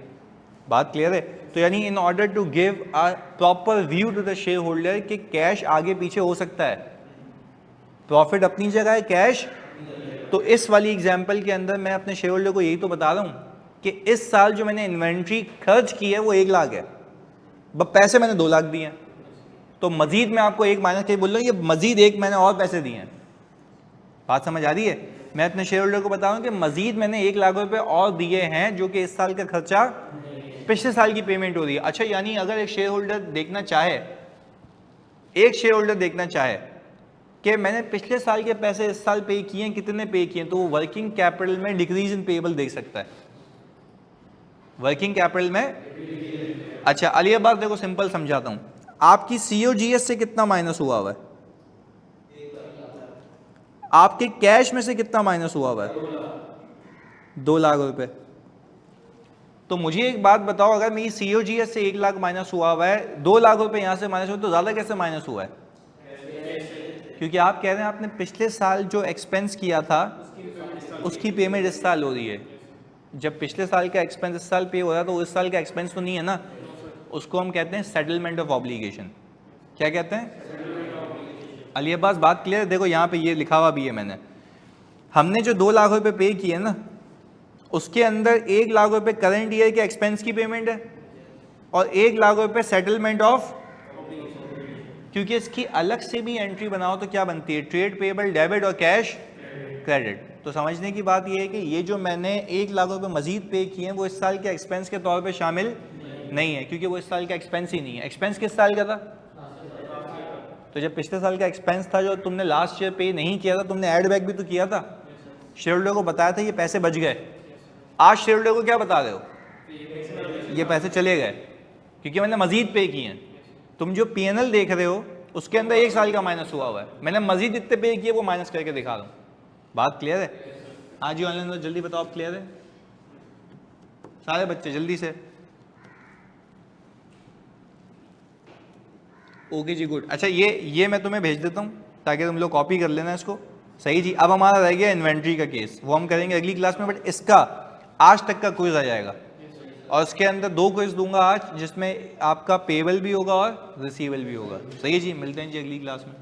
Speaker 1: बात क्लियर है। तो यानी in order to give a proper view to the shareholder कि कैश आगे पीछे हो सकता है, प्रॉफिट अपनी जगह है, कैश। तो इस वाली एग्जांपल के अंदर मैं अपने शेयर होल्डर को यही तो बता रहा हूँ कि इस साल जो मैंने इन्वेंट्री खर्च की है वो 1 लाख है, पैसे मैंने 2 लाख दिए हैं, तो मजीद मैं आपको एक माइनस के बोल रहा हूँ, ये मजीद एक मैंने और पैसे दिए हैं। बात समझ आ रही है। मैं अपने शेयर होल्डर को बता रहा हूँ कि मजीद मैंने 1 लाख रुपए और दिए हैं, जो कि इस साल का खर्चा पिछले साल की पेमेंट हो रही है। अच्छा, यानी अगर एक शेयर होल्डर देखना चाहे कि मैंने पिछले साल के पैसे इस साल पे किए हैं, कितने पे किए हैं, तो वो वर्किंग कैपिटल में डिक्रीज इन पेएबल देख सकता है, वर्किंग कैपिटल में। अच्छा, अली बात देखो, सिंपल समझाता हूं, आपकी COGS से कितना माइनस हुआ हुआ है, आपके कैश में से कितना माइनस हुआ हुआ है, 2 लाख रुपए। तो मुझे एक बात बताओ, अगर मेरी COGS से 1 लाख माइनस हुआ हुआ है, 2 लाख रुपए यहां से माइनस हुआ, तो ज्यादा कैसे माइनस हुआ है, क्योंकि आप कह रहे हैं आपने पिछले साल जो एक्सपेंस किया था उसकी पेमेंट इस साल हो रही है। जब पिछले साल का एक्सपेंस इस साल पे हो रहा है तो इस साल का एक्सपेंस तो नहीं है ना, उसको हम कहते हैं सेटलमेंट ऑफ ऑब्लिगेशन। क्या कहते हैं अली अब्बास, बात क्लियर है? देखो यहाँ पे ये लिखा हुआ भी है मैंने, हमने जो 2 लाख रुपए पे किए ना, उसके अंदर 1 लाख रुपए करंट ईयर के एक्सपेंस की पेमेंट है और 1 लाख रुपए सेटलमेंट ऑफ, क्योंकि इसकी अलग से भी एंट्री बनाओ तो क्या बनती है, ट्रेड पेबल डेबिट और कैश क्रेडिट। तो समझने की बात यह है कि ये जो मैंने 1 लाख रुपए मजीद पे किए हैं वो इस साल के एक्सपेंस के तौर पे शामिल नहीं है, क्योंकि वो इस साल का एक्सपेंस ही नहीं है। एक्सपेंस किस साल का था? तो जब पिछले साल का एक्सपेंस था जो तुमने लास्ट ईयर पे नहीं किया था, तुमने ऐड बैक भी तो किया था, शेयर होल्डर को बताया था ये पैसे बच गए। आज शेयर होल्डर को क्या बता रहे हो, ये पैसे चले गए क्योंकि मैंने मजीद पे किए हैं। तुम जो पीएनएल देख रहे हो उसके अंदर 1 साल का माइनस हुआ है, मैंने मजीद इतने पे किए वो माइनस करके दिखा रहा हूँ। बात क्लियर है? आज ही ऑनलाइन जल्दी बताओ, आप क्लियर है सारे बच्चे? जल्दी से। ओके जी, गुड। अच्छा ये मैं तुम्हें भेज देता हूँ ताकि तुम लोग कॉपी कर लेना इसको। सही जी। अब हमारा रह गया इन्वेंट्री का केस, वो हम करेंगे अगली क्लास में, बट इसका आज तक का क्विज आ जाएगा और उसके अंदर 2 क्विज दूंगा आज, जिसमें आपका पेबल भी होगा और रिसीवेबल भी होगा। सही है जी, मिलते हैं जी अगली क्लास में।